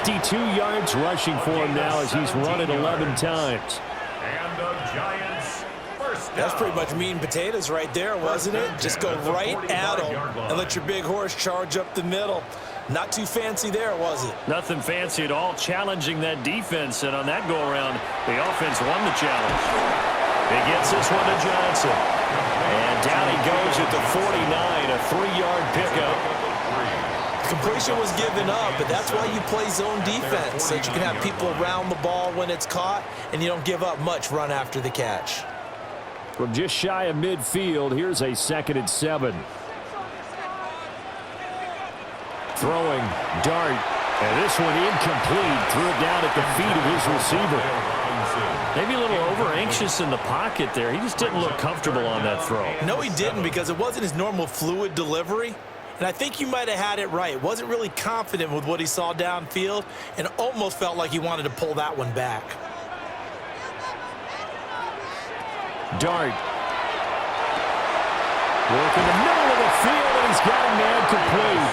52 yards rushing for him now as he's run it 11 times. And the Giants first down. That's pretty much meat and potatoes right there, wasn't it? Just go right at them and let your big horse charge up the middle. Not too fancy there, was it? Nothing fancy at all, challenging that defense. And on that go-around, the offense won the challenge. He gets this one to Johnson. And down he goes at the 49, a 3-yard pickup. Completion was given up, but that's why you play zone defense, so that you can have people around the ball when it's caught, and you don't give up much run after the catch. From just shy of midfield, here's a 2nd and 7. Throwing, dart, and this one incomplete. Threw it down at the feet of his receiver. Maybe a little over-anxious in the pocket there. He just didn't look comfortable on that throw. No, he didn't, because it wasn't his normal fluid delivery. And I think you might have had it right. Wasn't really confident with what he saw downfield and almost felt like he wanted to pull that one back. Dart. Work in the middle of the field, and he's got a man complete.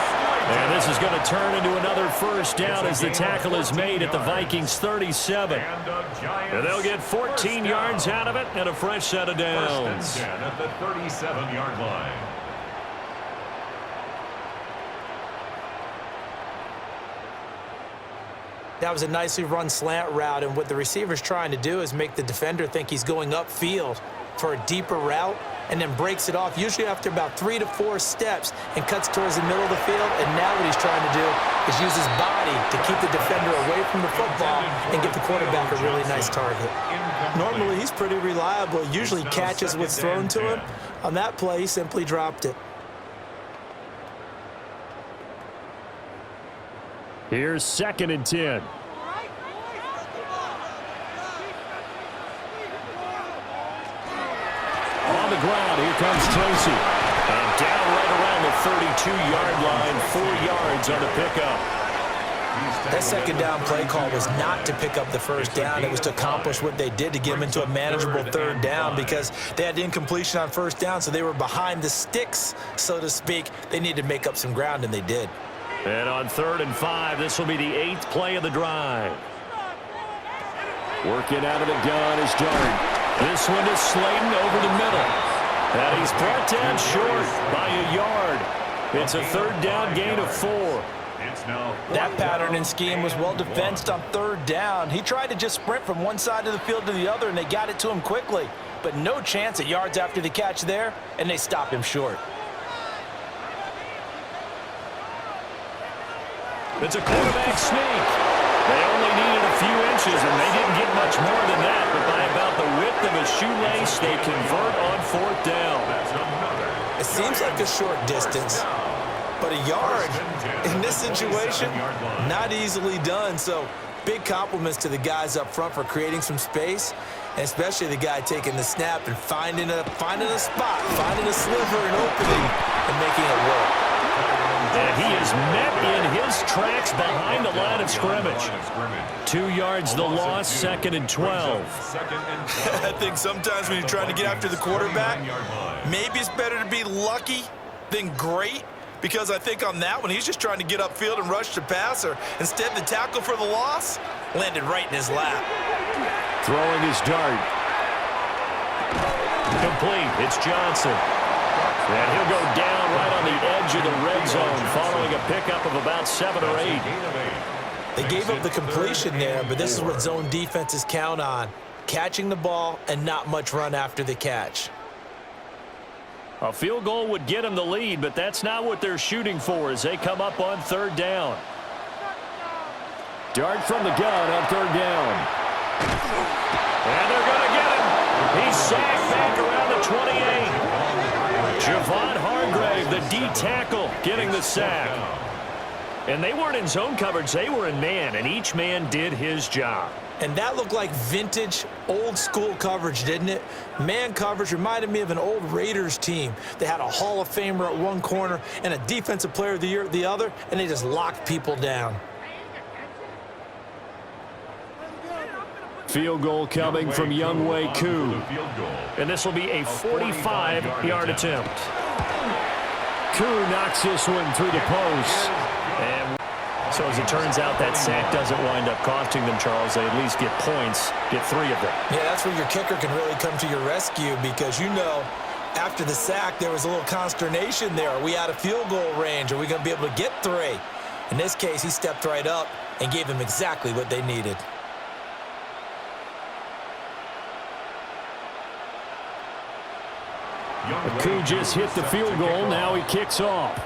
And this is going to turn into another first down as the tackle is made at the Vikings 37. And they'll get 14 yards out of it and a fresh set of downs. First and 10 at the 37-yard line. That was a nicely run slant route, and what the receiver's trying to do is make the defender think he's going upfield for a deeper route, and then breaks it off, usually after about 3 to 4 steps, and cuts towards the middle of the field. And now what he's trying to do is use his body to keep the defender away from the football and give the quarterback a really nice target. Normally, he's pretty reliable. Usually catches what's thrown to him. On that play, he simply dropped it. Here's 2nd and 10. On the ground, here comes Tracy. And down right around the 32-yard line, 4 yards on the pickup. That second down play call was not to pick up the first down. It was to accomplish what they did, to get them into a manageable 3rd down, because they had incompletion on 1st down, so they were behind the sticks, so to speak. They needed to make up some ground, and they did. And on 3rd and 5, this will be the 8th play of the drive. Working out of the gun is Dart. This one is Slayton over the middle. And he's brought down short by a yard. It's a 3rd down gain of 4. That pattern and scheme was well defensed on 3rd down. He tried to just sprint from one side of the field to the other, and they got it to him quickly. But no chance at yards after the catch there, and they stopped him short. It's a quarterback sneak. They only needed a few inches, and they didn't get much more than that. But by about the width of a shoelace, they convert on 4th down. It seems like a short distance, but a yard in this situation, not easily done. So big compliments to the guys up front for creating some space, and especially the guy taking the snap and finding a spot, finding a sliver, an opening, and making it work. And he is met in his tracks behind the line of scrimmage. 2 yards the loss, 2nd and 12. I think sometimes when you're trying to get after the quarterback, maybe it's better to be lucky than great, because I think on that one, he's just trying to get upfield and rush the passer. Instead, the tackle for the loss landed right in his lap. Throwing his dart. Complete. It's Johnson. And he'll go down right on the edge of the red zone following a pickup of about 7 or 8. They gave up the completion there, but this is what zone defenses count on: catching the ball and not much run after the catch. A field goal would get them the lead, but that's not what they're shooting for as they come up on 3rd down. Dart from the gun on 3rd down. And they're going to get him. He's sacked back around the 28. Javon Hargrave, the D tackle, getting the sack. And they weren't in zone coverage. They were in man, and each man did his job. And that looked like vintage, old-school coverage, didn't it? Man coverage reminded me of an old Raiders team. They had a Hall of Famer at one corner and a Defensive Player of the Year at the other, and they just locked people down. Field goal coming from Younghoe Koo. And this will be a 45-yard attempt. Koo knocks this one through the post. And so as it turns out, that sack doesn't wind up costing them, Charles. They at least get points, get 3 of them. Yeah, that's where your kicker can really come to your rescue, because you know after the sack there was a little consternation there. Are we out of field goal range? Are we going to be able to get 3? In this case, he stepped right up and gave them exactly what they needed. Koo just hit the field goal. Now he kicks off.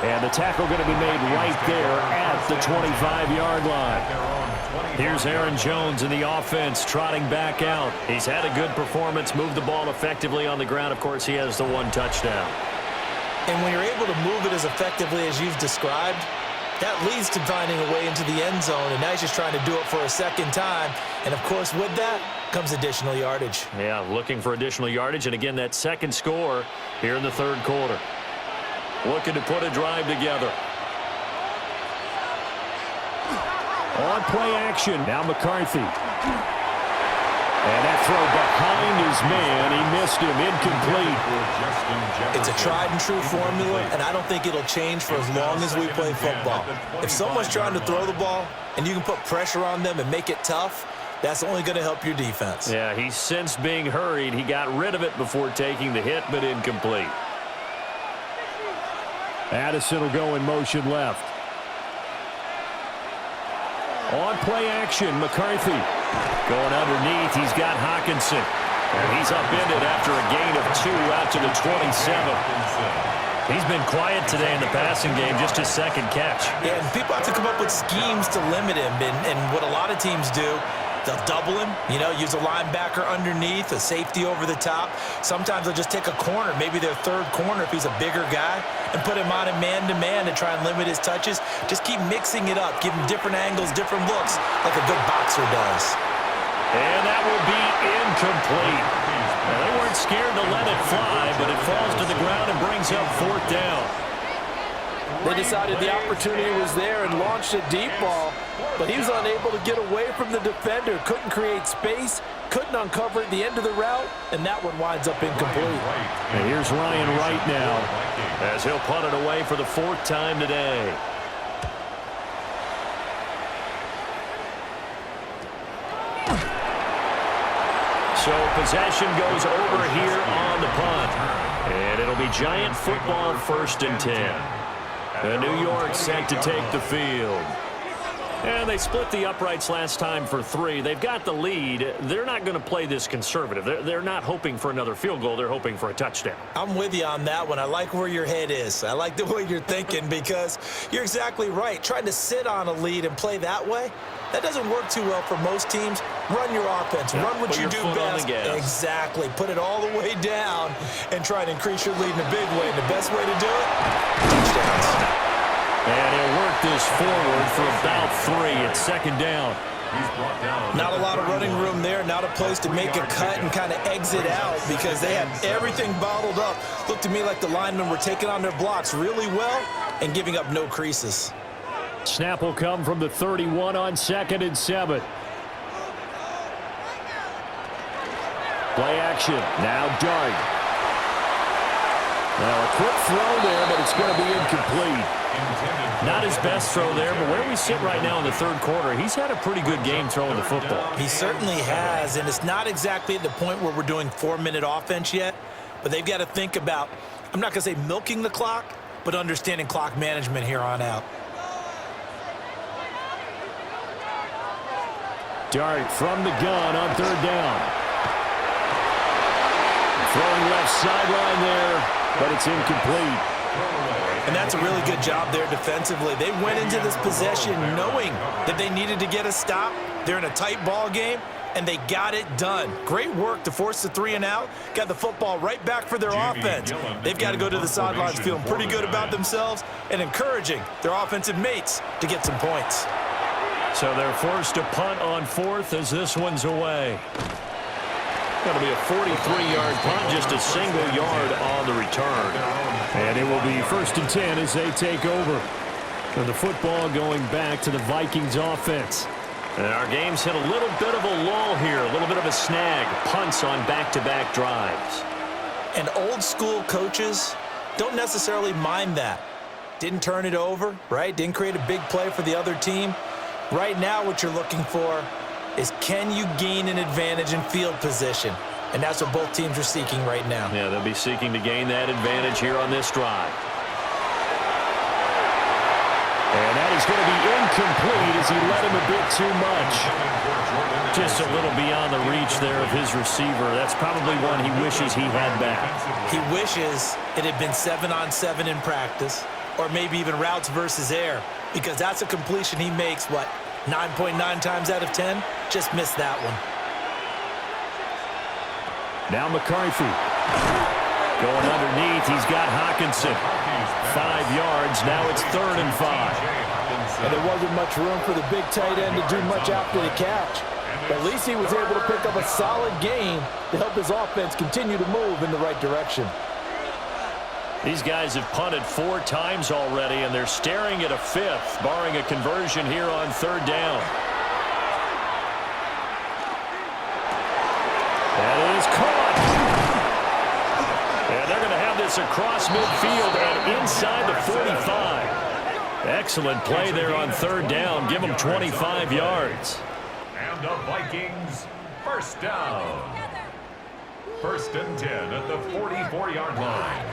And the tackle going to be made right there at the 25-yard line. Here's Aaron Jones in the offense trotting back out. He's had a good performance, moved the ball effectively on the ground. Of course, he has the 1 touchdown. And when you're able to move it as effectively as you've described, that leads to finding a way into the end zone, and now he's just trying to do it for a 2nd time. And, of course, with that comes additional yardage. Yeah, looking for additional yardage. And, again, that 2nd score here in the 3rd quarter. Looking to put a drive together. On play action, now McCarthy. And that throw behind his man. He missed him. Incomplete. It's a tried-and-true formula, and I don't think it'll change for as long as we play football. If someone's trying to throw the ball and you can put pressure on them and make it tough, that's only going to help your defense. Yeah, he sensed being hurried. He got rid of it before taking the hit, but incomplete. Addison will go in motion left. On play action, McCarthy. Going underneath, he's got Hawkinson. And he's upended after a gain of 2 out to the 27. He's been quiet today in the passing game, just his second catch. Yeah, and people have to come up with schemes to limit him. And what a lot of teams do, they'll double him, use a linebacker underneath, a safety over the top. Sometimes they'll just take a corner, maybe their third corner if he's a bigger guy, and put him on a man-to-man to try and limit his touches. Just keep mixing it up, give him different angles, different looks, like a good boxer does. And that will be incomplete. Now, they weren't scared to let it fly, but it falls to the ground and brings up 4th down. They decided the opportunity was there and launched a deep ball, but he was unable to get away from the defender, couldn't create space, couldn't uncover at the end of the route, and that one winds up incomplete. And here's Ryan Wright now, as he'll punt it away for the 4th time today. So possession goes over here on the punt. And it'll be Giant football 1st and 10. And New York set to take the field. And they split the uprights last time for 3. They've got the lead. They're not going to play this conservative. They're not hoping for another field goal. They're hoping for a touchdown. I'm with you on that one. I like where your head is. I like the way you're thinking because you're exactly right. Trying to sit on a lead and play that way, that doesn't work too well for most teams. Run your offense. Run what you do best. Exactly. Put it all the way down and try to increase your lead in a big way. And the best way to do it, touchdowns. And he'll work this forward for about 3. It's 2nd down. Not a lot of running room there. Not a place to make a cut and kind of exit out because they had everything bottled up. Looked to me like the linemen were taking on their blocks really well and giving up no creases. Snap will come from the 31 on 2nd and 7. Play action. Now Dart. Well, a quick throw there, but it's going to be incomplete. Not his best throw there, but where we sit right now in the 3rd quarter, he's had a pretty good game throwing the football. He certainly has, and it's not exactly at the point where we're doing 4-minute offense yet, but they've got to think about, I'm not going to say milking the clock, but understanding clock management here on out. Dart from the gun on 3rd down. Throwing left sideline there, but it's incomplete. And that's a really good job there defensively. They went into this possession knowing that they needed to get a stop. They're in a tight ball game, and they got it done. Great work to force the 3 and out. Got the football right back for their offense. They've got to go to the sidelines feeling pretty good about themselves and encouraging their offensive mates to get some points. So they're forced to punt on 4th as this one's away. Going to be a 43-yard punt, just a single yard on the return. And it will be 1st and 10 as they take over. And the football going back to the Vikings offense. And our game's hit a little bit of a lull here, a little bit of a snag. Punts on back-to-back drives. And old-school coaches don't necessarily mind that. Didn't turn it over, right? Didn't create a big play for the other team. Right now what you're looking for is can you gain an advantage in field position? And that's what both teams are seeking right now. Yeah, they'll be seeking to gain that advantage here on this drive. And that is going to be incomplete as he led him a bit too much. Just a little beyond the reach there of his receiver. That's probably one he wishes he had back. He wishes it had been 7-on-7 in practice, or maybe even routes versus air, because that's a completion he makes, 9.9 times out of 10? Just missed that one. Now McCarthy. Going underneath, he's got Hawkinson. 5 yards, now it's 3rd and 5. And there wasn't much room for the big tight end to do much after the catch. But at least he was able to pick up a solid gain to help his offense continue to move in the right direction. These guys have punted 4 times already, and they're staring at a 5th, barring a conversion here on 3rd down. is caught. And they're going to have this across midfield and inside the 45. Excellent play there on third down. Give them 25 yards. And the Vikings, first down. First and 10 at the 44-yard line.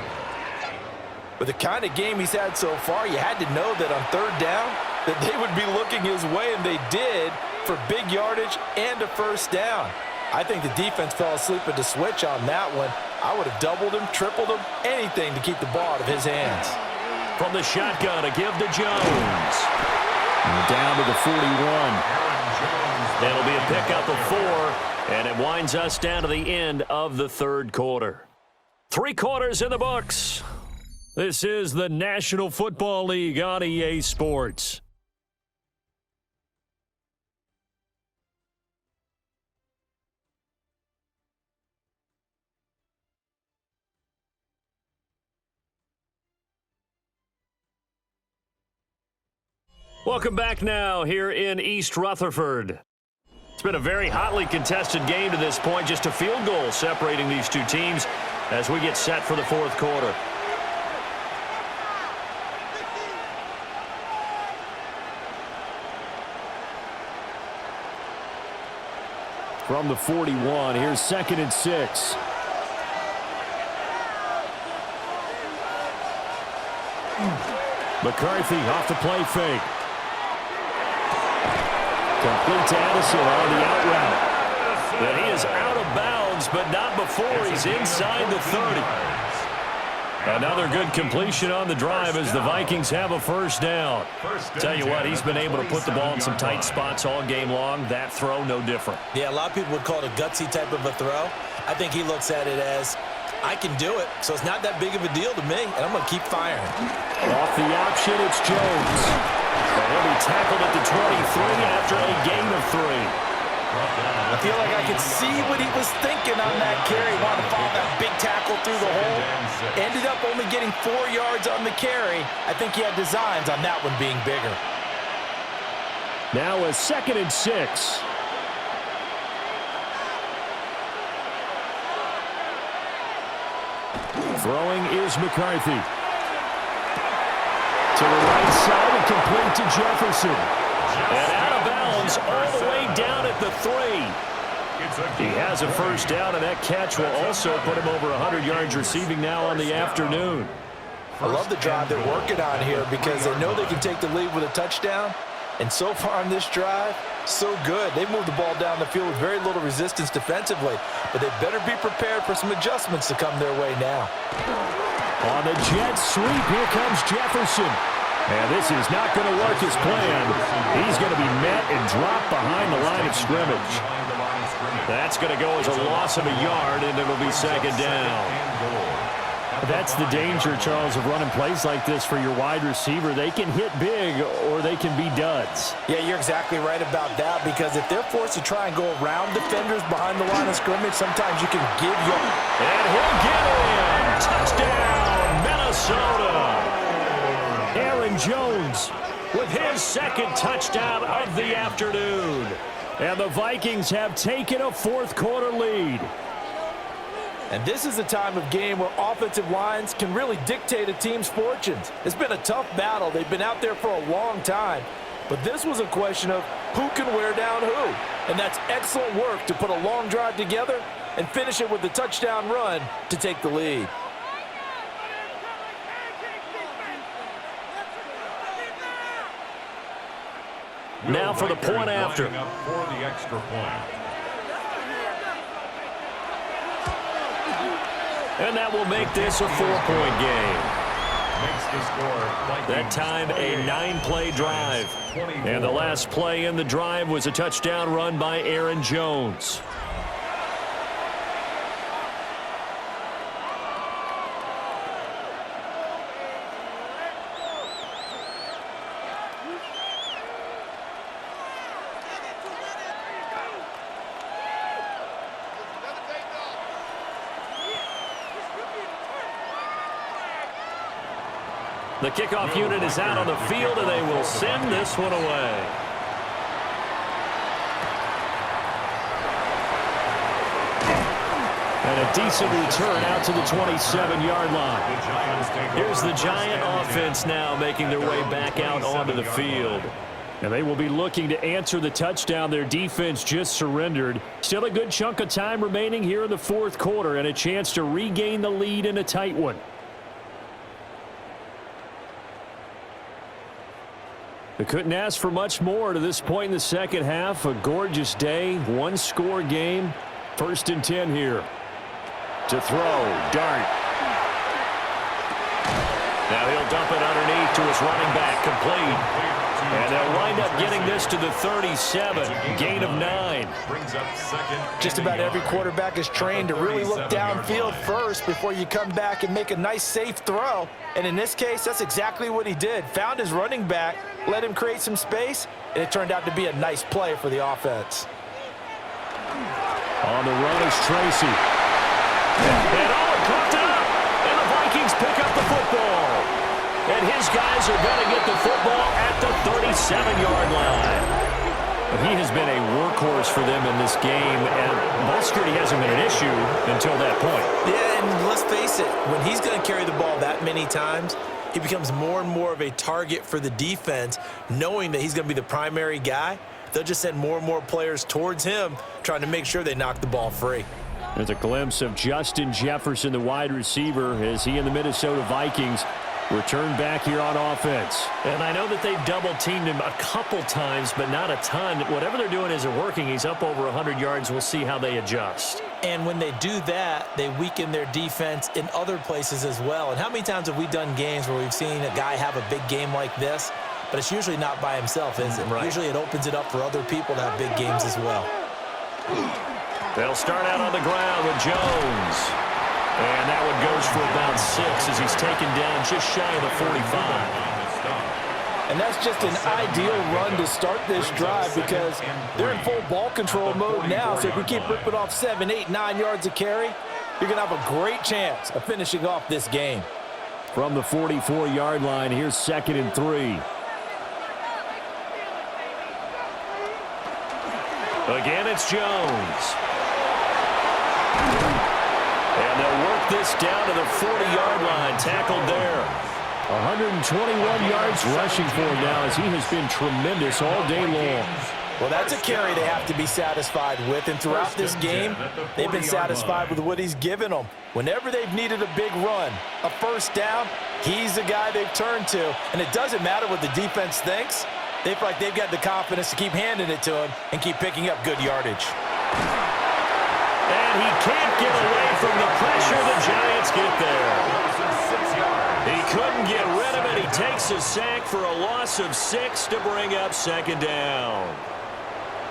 With the kind of game he's had so far, you had to know that on third down that they would be looking his way, and they did, for big yardage and a first down. I think the defense fell asleep at the switch on that one. I would have doubled him, tripled him, anything to keep the ball out of his hands. From the shotgun, a give to Jones. Down to the 41. It'll be a pickup of 4, and it winds us down to the end of the third quarter. 3 quarters in the books. This is the National Football League on EA Sports. Welcome back now here in East Rutherford. It's been a very hotly contested game to this point. Just a field goal separating these two teams as we get set for the fourth quarter. From the 41, here's 2nd and 6. McCarthy off the play fake. Complete to Addison on the out route. But he is out of bounds, but not before he's inside the 30. Another good completion on the drive as the Vikings have a first down. Tell you what, he's been able to put the ball in some tight spots all game long. That throw, no different. Yeah, a lot of people would call it a gutsy type of a throw. I think he looks at it as, I can do it, so it's not that big of a deal to me, and I'm going to keep firing. Off the option, it's Jones. And he'll be tackled at the 23 after a gain of 3. I feel like I could see what he was thinking on that carry. Wanted to follow that big tackle through the hole. Ended up only getting 4 yards on the carry. I think he had designs on that one being bigger. Now a 2nd and 6. Throwing is McCarthy. To the right side and complete to Jefferson. And out of bounds all the way down at the 3. He has a first down, and that catch will also put him over 100 yards receiving now on the afternoon. I love the drive they're working on here because they know they can take the lead with a touchdown. And so far on this drive, so good. They moved the ball down the field with very little resistance defensively. But they better be prepared for some adjustments to come their way now. On the jet sweep, here comes Jefferson. And this is not going to work as planned. He's going to be met and dropped behind the line of scrimmage. That's going to go as a loss of a yard, and it'll be 2nd down. That's the danger, Charles, of running plays like this for your wide receiver. They can hit big or they can be duds. Yeah, you're exactly right about that because if they're forced to try and go around defenders behind the line of scrimmage, sometimes you can give you... And he'll get in! Touchdown, Minnesota! Aaron Jones with his 2nd touchdown of the afternoon. And the Vikings have taken a fourth quarter lead. And this is a time of game where offensive lines can really dictate a team's fortunes. It's been a tough battle. They've been out there for a long time. But this was a question of who can wear down who. And that's excellent work to put a long drive together and finish it with a touchdown run to take the lead. Now for the point after. For the extra point. And that will make this a 4-point game. That time a 9-play drive. And the last play in the drive was a touchdown run by Aaron Jones. The kickoff unit is out on the field, and they will send this one away. And a decent return out to the 27-yard line. Here's the Giant offense now making their way back out onto the field. And they will be looking to answer the touchdown their defense just surrendered. Still a good chunk of time remaining here in the fourth quarter and a chance to regain the lead in a tight one. They couldn't ask for much more to this point in the second half. A gorgeous day, one-score game. 1st and 10 here. To throw, Dart. Now he'll dump it underneath to his running back, complete. And they'll wind up getting this to the 37, gain of 9. Just about every quarterback is trained to really look downfield first before you come back and make a nice, safe throw. And in this case, that's exactly what he did. Found his running back, let him create some space, and it turned out to be a nice play for the offense. On the run is Tracy. And caught up. And the Vikings pick up the football. And his guys are going to get the football at the 37-yard line. But he has been a workhorse for them in this game, and ball security hasn't been an issue until that point. Yeah, and let's face it, when he's going to carry the ball that many times, he becomes more and more of a target for the defense, knowing that he's going to be the primary guy. They'll just send more and more players towards him, trying to make sure they knock the ball free. There's a glimpse of Justin Jefferson, the wide receiver, as he and the Minnesota Vikings return back here on offense. And I know that they've double-teamed him a couple times, but not a ton. Whatever they're doing isn't working. He's up over 100 yards. We'll see how they adjust. And when they do that, they weaken their defense in other places as well. And how many times have we done games where we've seen a guy have a big game like this, but it's usually not by himself, is it? Right. Usually it opens it up for other people to have big games as well. They'll start out on the ground with Jones. And that one goes for about 6 as he's taken down just shy of the 45. And that's just an ideal run to start this drive because they're in full ball control mode now. So if we keep ripping off 7, 8, 9 yards of carry, you're going to have a great chance of finishing off this game. From the 44-yard line, here's 2nd and 3. Again, it's Jones. And they'll work this down to the 40-yard line, tackled there. 121 yards rushing for him now as he has been tremendous all day long. Well, that's a carry they have to be satisfied with, and throughout this game, they've been satisfied with what he's given them. Whenever they've needed a big run, a first down, he's the guy they've turned to. And it doesn't matter what the defense thinks. They feel like they've got the confidence to keep handing it to him and keep picking up good yardage. And he can't get away from the pressure. The Giants get there. He couldn't get rid of it. He takes a sack for a loss of 6 to bring up 2nd down.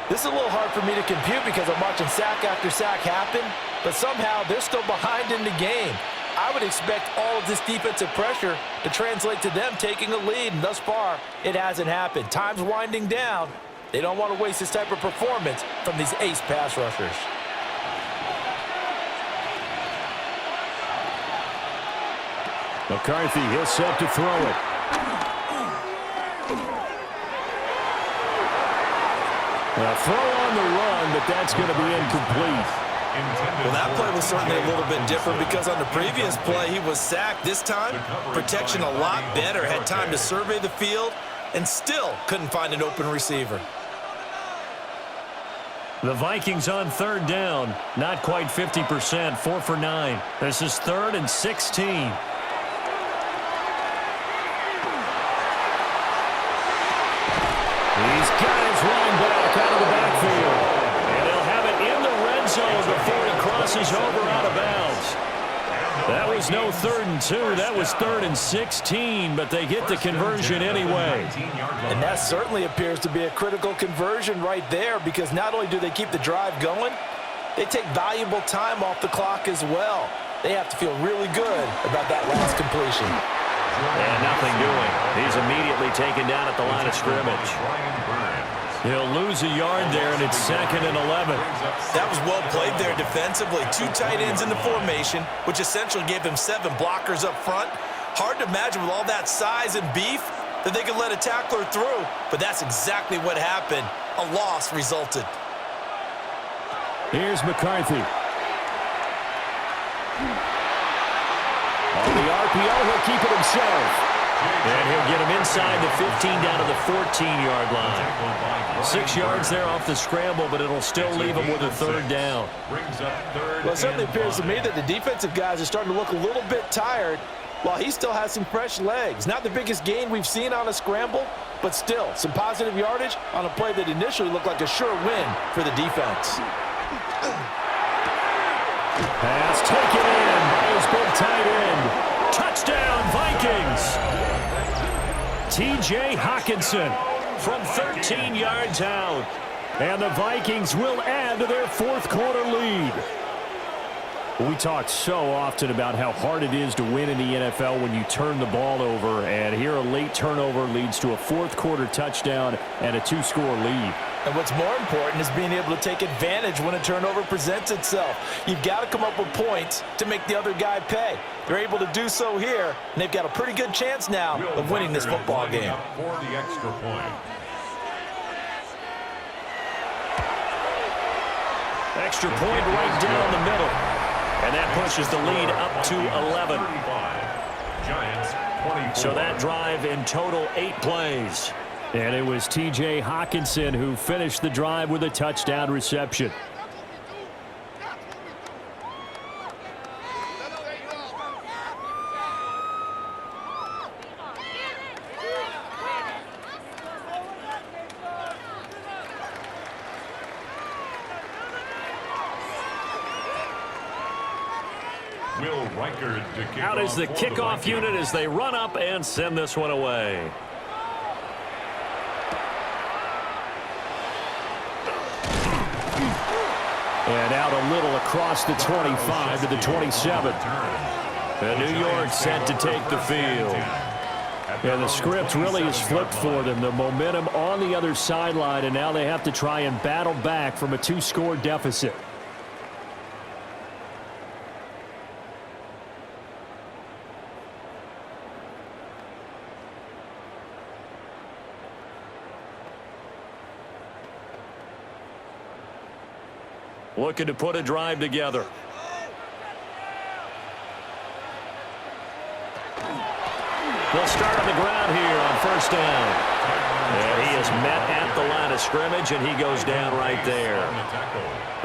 This is a little hard for me to compute because I'm watching sack after sack happen, but somehow they're still behind in the game. I would expect all of this defensive pressure to translate to them taking a lead, and thus far, it hasn't happened. Time's winding down. They don't want to waste this type of performance from these ace pass rushers. McCarthy, he'll set to throw it. A throw on the run, but that's going to be incomplete. Well, that play was certainly a little bit different because on the previous play, he was sacked. This time, protection a lot better. Had time to survey the field and still couldn't find an open receiver. The Vikings on 3rd down. Not quite 50%, 4 for 9. This is 3rd and 16. He's got his running back out of the backfield. And he'll have it in the red zone before he crosses over out of bounds. That was no 3rd and 2. That was 3rd and 16, but they get the conversion anyway. And that certainly appears to be a critical conversion right there because not only do they keep the drive going, they take valuable time off the clock as well. They have to feel really good about that last completion. And nothing doing. He's immediately taken down at the line of scrimmage. He'll lose a yard there, and it's 2nd and 11. That was well played there defensively. 2 tight ends in the formation, which essentially gave him 7 blockers up front. Hard to imagine with all that size and beef that they could let a tackler through, but that's exactly what happened. A loss resulted. Here's McCarthy. On the RPO, he'll keep it himself. And he'll get him inside the 15 down to the 14-yard line. 6 yards there off the scramble, but it'll still leave him with a third down. Well, it certainly appears to me that the defensive guys are starting to look a little bit tired while he still has some fresh legs. Not the biggest gain we've seen on a scramble, but still some positive yardage on a play that initially looked like a sure win for the defense. Pass taken in by his big tight end. Touchdown, Vikings. T.J. Hawkinson from 13 yards out. And the Vikings will add to their fourth quarter lead. We talk so often about how hard it is to win in the NFL when you turn the ball over. And here a late turnover leads to a fourth quarter touchdown and a 2-score lead. And what's more important is being able to take advantage when a turnover presents itself. You've got to come up with points to make the other guy pay. They're able to do so here, and they've got a pretty good chance now of winning this football game. For the extra point. Extra point right down the middle. And that pushes the lead up to 11. Giants 24. So that drive in total 8 plays. And it was T.J. Hawkinson who finished the drive with a touchdown reception. Out is the kickoff unit as they run up and send this one away. And out a little across the 25 to the 27. And New York set to take the field. And the script really is flipped for them. The momentum on the other sideline, and now they have to try and battle back from a 2-score deficit. Looking to put a drive together. They'll start on the ground here on first down. And he is met at the line of scrimmage, and he goes down right there.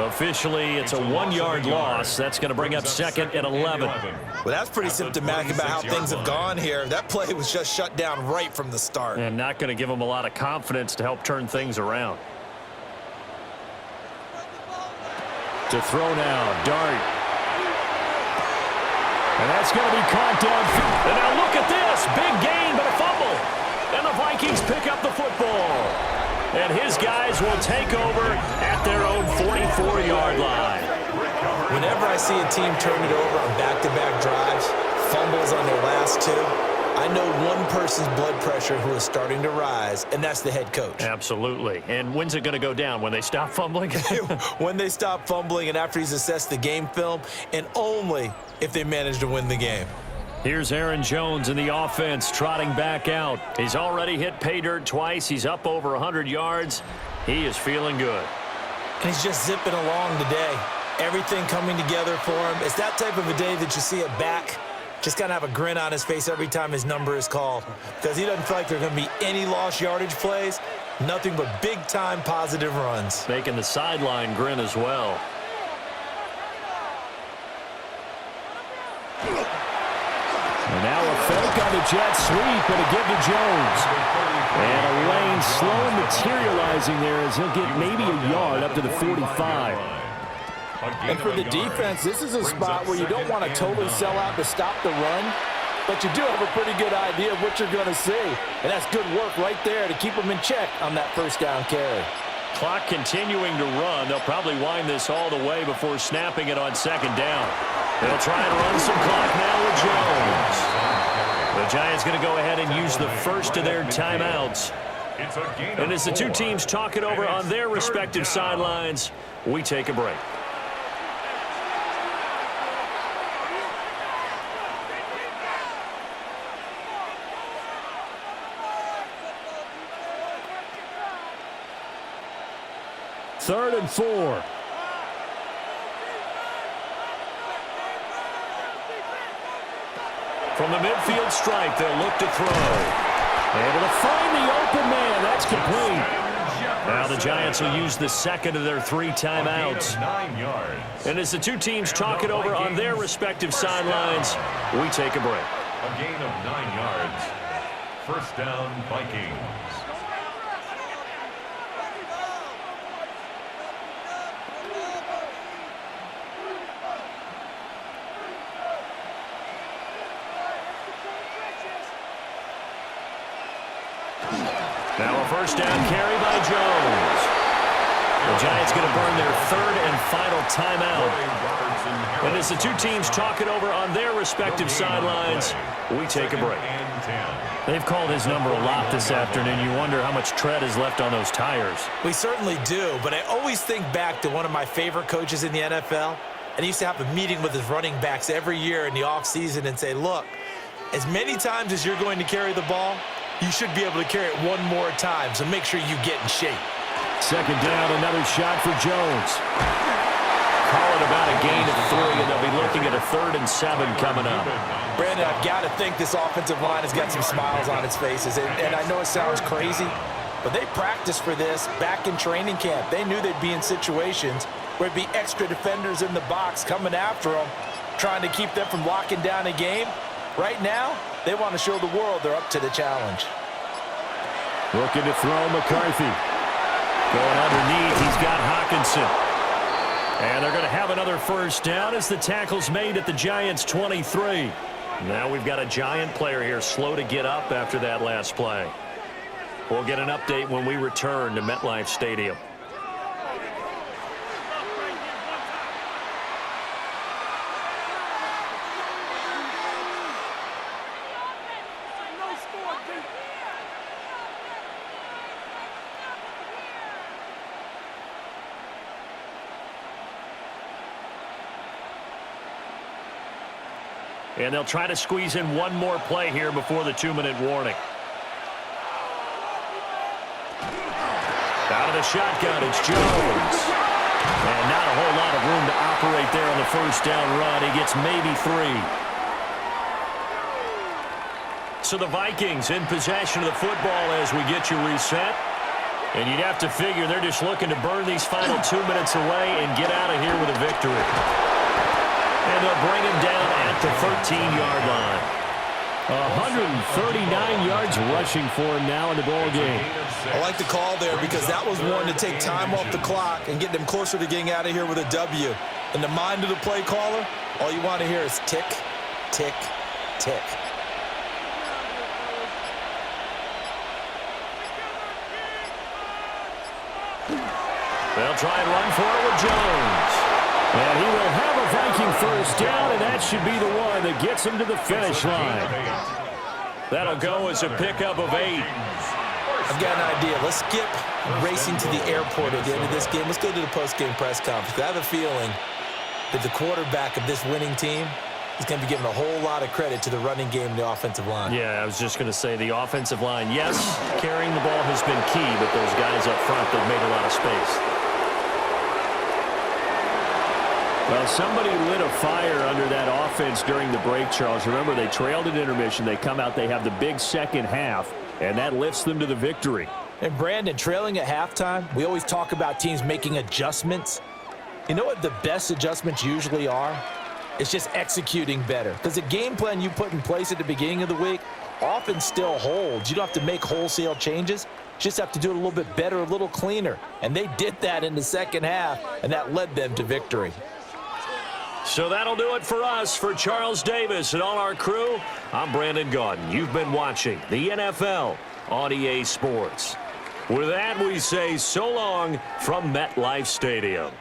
Officially, it's a 1-yard loss. That's going to bring up second and 11. Well, that's pretty symptomatic about how things have gone here. That play was just shut down right from the start. And not going to give him a lot of confidence to help turn things around. To throw now, Dart. And that's going to be caught downfield. And now look at this. Big gain, but a fumble. And the Vikings pick up the football. And his guys will take over at their own 44-yard line. Whenever I see a team turn it over on back-to-back drives, fumbles on their last two, I know one person's blood pressure who is starting to rise, and that's the head coach. Absolutely. And when's it going to go down? When they stop fumbling? When they stop fumbling and after he's assessed the game film, and only if they manage to win the game. Here's Aaron Jones in the offense trotting back out. He's already hit pay dirt twice. He's up over 100 yards. He is feeling good. And he's just zipping along today. Everything coming together for him. It's that type of a day that you see a back just kind of have a grin on his face every time his number is called, because he doesn't feel like there are going to be any lost yardage plays, nothing but big-time positive runs. Making the sideline grin as well. And now a fake on the jet sweep and a give to Jones. And a lane slow materializing there as he'll get maybe a yard up to the 45. And for the defense, this is a spot where you don't want to totally sell out to stop the run, but you do have a pretty good idea of what you're going to see. And that's good work right there to keep them in check on that first down carry. Clock continuing to run. They'll probably wind this all the way before snapping it on second down. They'll try and run some clock now with Jones. The Giants going to go ahead and use the first of their timeouts. And as the two teams talk it over on their respective sidelines, we take a break. Third and 4. From the midfield stripe, they'll look to throw. Able to find the open man. That's complete. Now the Giants will use the second of their 3 timeouts. 9 yards. And as the two teams talk it over on their respective sidelines, we take a break. A gain of 9 yards. First down, Vikings. Now a first down carry by Jones. The Giants going to burn their 3rd and final timeout. And as the two teams talk it over on their respective sidelines, we take a break. They've called his number a lot this afternoon. You wonder how much tread is left on those tires. We certainly do, but I always think back to one of my favorite coaches in the NFL, and he used to have a meeting with his running backs every year in the offseason and say, look, as many times as you're going to carry the ball, you should be able to carry it one more time, so make sure you get in shape. Second down, another shot for Jones. Call it about a gain of 3, and they'll be looking at a 3rd and 7 coming up. Brandon, I've got to think this offensive line has got some smiles on its faces, and I know it sounds crazy, but they practiced for this back in training camp. They knew they'd be in situations where there'd be extra defenders in the box coming after them, trying to keep them from locking down a game. Right now, they want to show the world they're up to the challenge. Looking to throw McCarthy. Going underneath, he's got Hawkinson. And they're going to have another first down as the tackle's made at the Giants' 23. Now we've got a Giant player here slow to get up after that last play. We'll get an update when we return to MetLife Stadium. And they'll try to squeeze in one more play here before the 2-minute warning. Out of the shotgun, it's Jones. And not a whole lot of room to operate there on the first down run. He gets maybe 3. So the Vikings in possession of the football as we get you reset. And you'd have to figure they're just looking to burn these final 2 minutes away and get out of here with a victory. And they'll bring him down at the 13-yard line. 139 yards rushing for him now in the ball game. I like the call there because that was one to take time off the clock and get them closer to getting out of here with a W. In the mind of the play caller, all you want to hear is tick, tick, tick. They'll try and run for it with Jones. And he will have a Viking first down, and that should be the one that gets him to the finish line. That'll go as a pickup of 8. I've got an idea. Let's skip racing to the airport at the end of this game. Let's go to the post-game press conference. I have a feeling that the quarterback of this winning team is going to be given a whole lot of credit to the running game and the offensive line. Yeah, I was just going to say the offensive line, yes, carrying the ball has been key, but those guys up front, they've made a lot of space. Well, somebody lit a fire under that offense during the break, Charles. Remember, they trailed at intermission. They come out, they have the big second half, and that lifts them to the victory. And, Brandon, trailing at halftime, we always talk about teams making adjustments. You know what the best adjustments usually are? It's just executing better. Because the game plan you put in place at the beginning of the week often still holds. You don't have to make wholesale changes. You just have to do it a little bit better, a little cleaner. And they did that in the second half, and that led them to victory. So that'll do it for us. For Charles Davis and all our crew, I'm Brandon Gaudin. You've been watching the NFL on EA Sports. With that, we say so long from MetLife Stadium.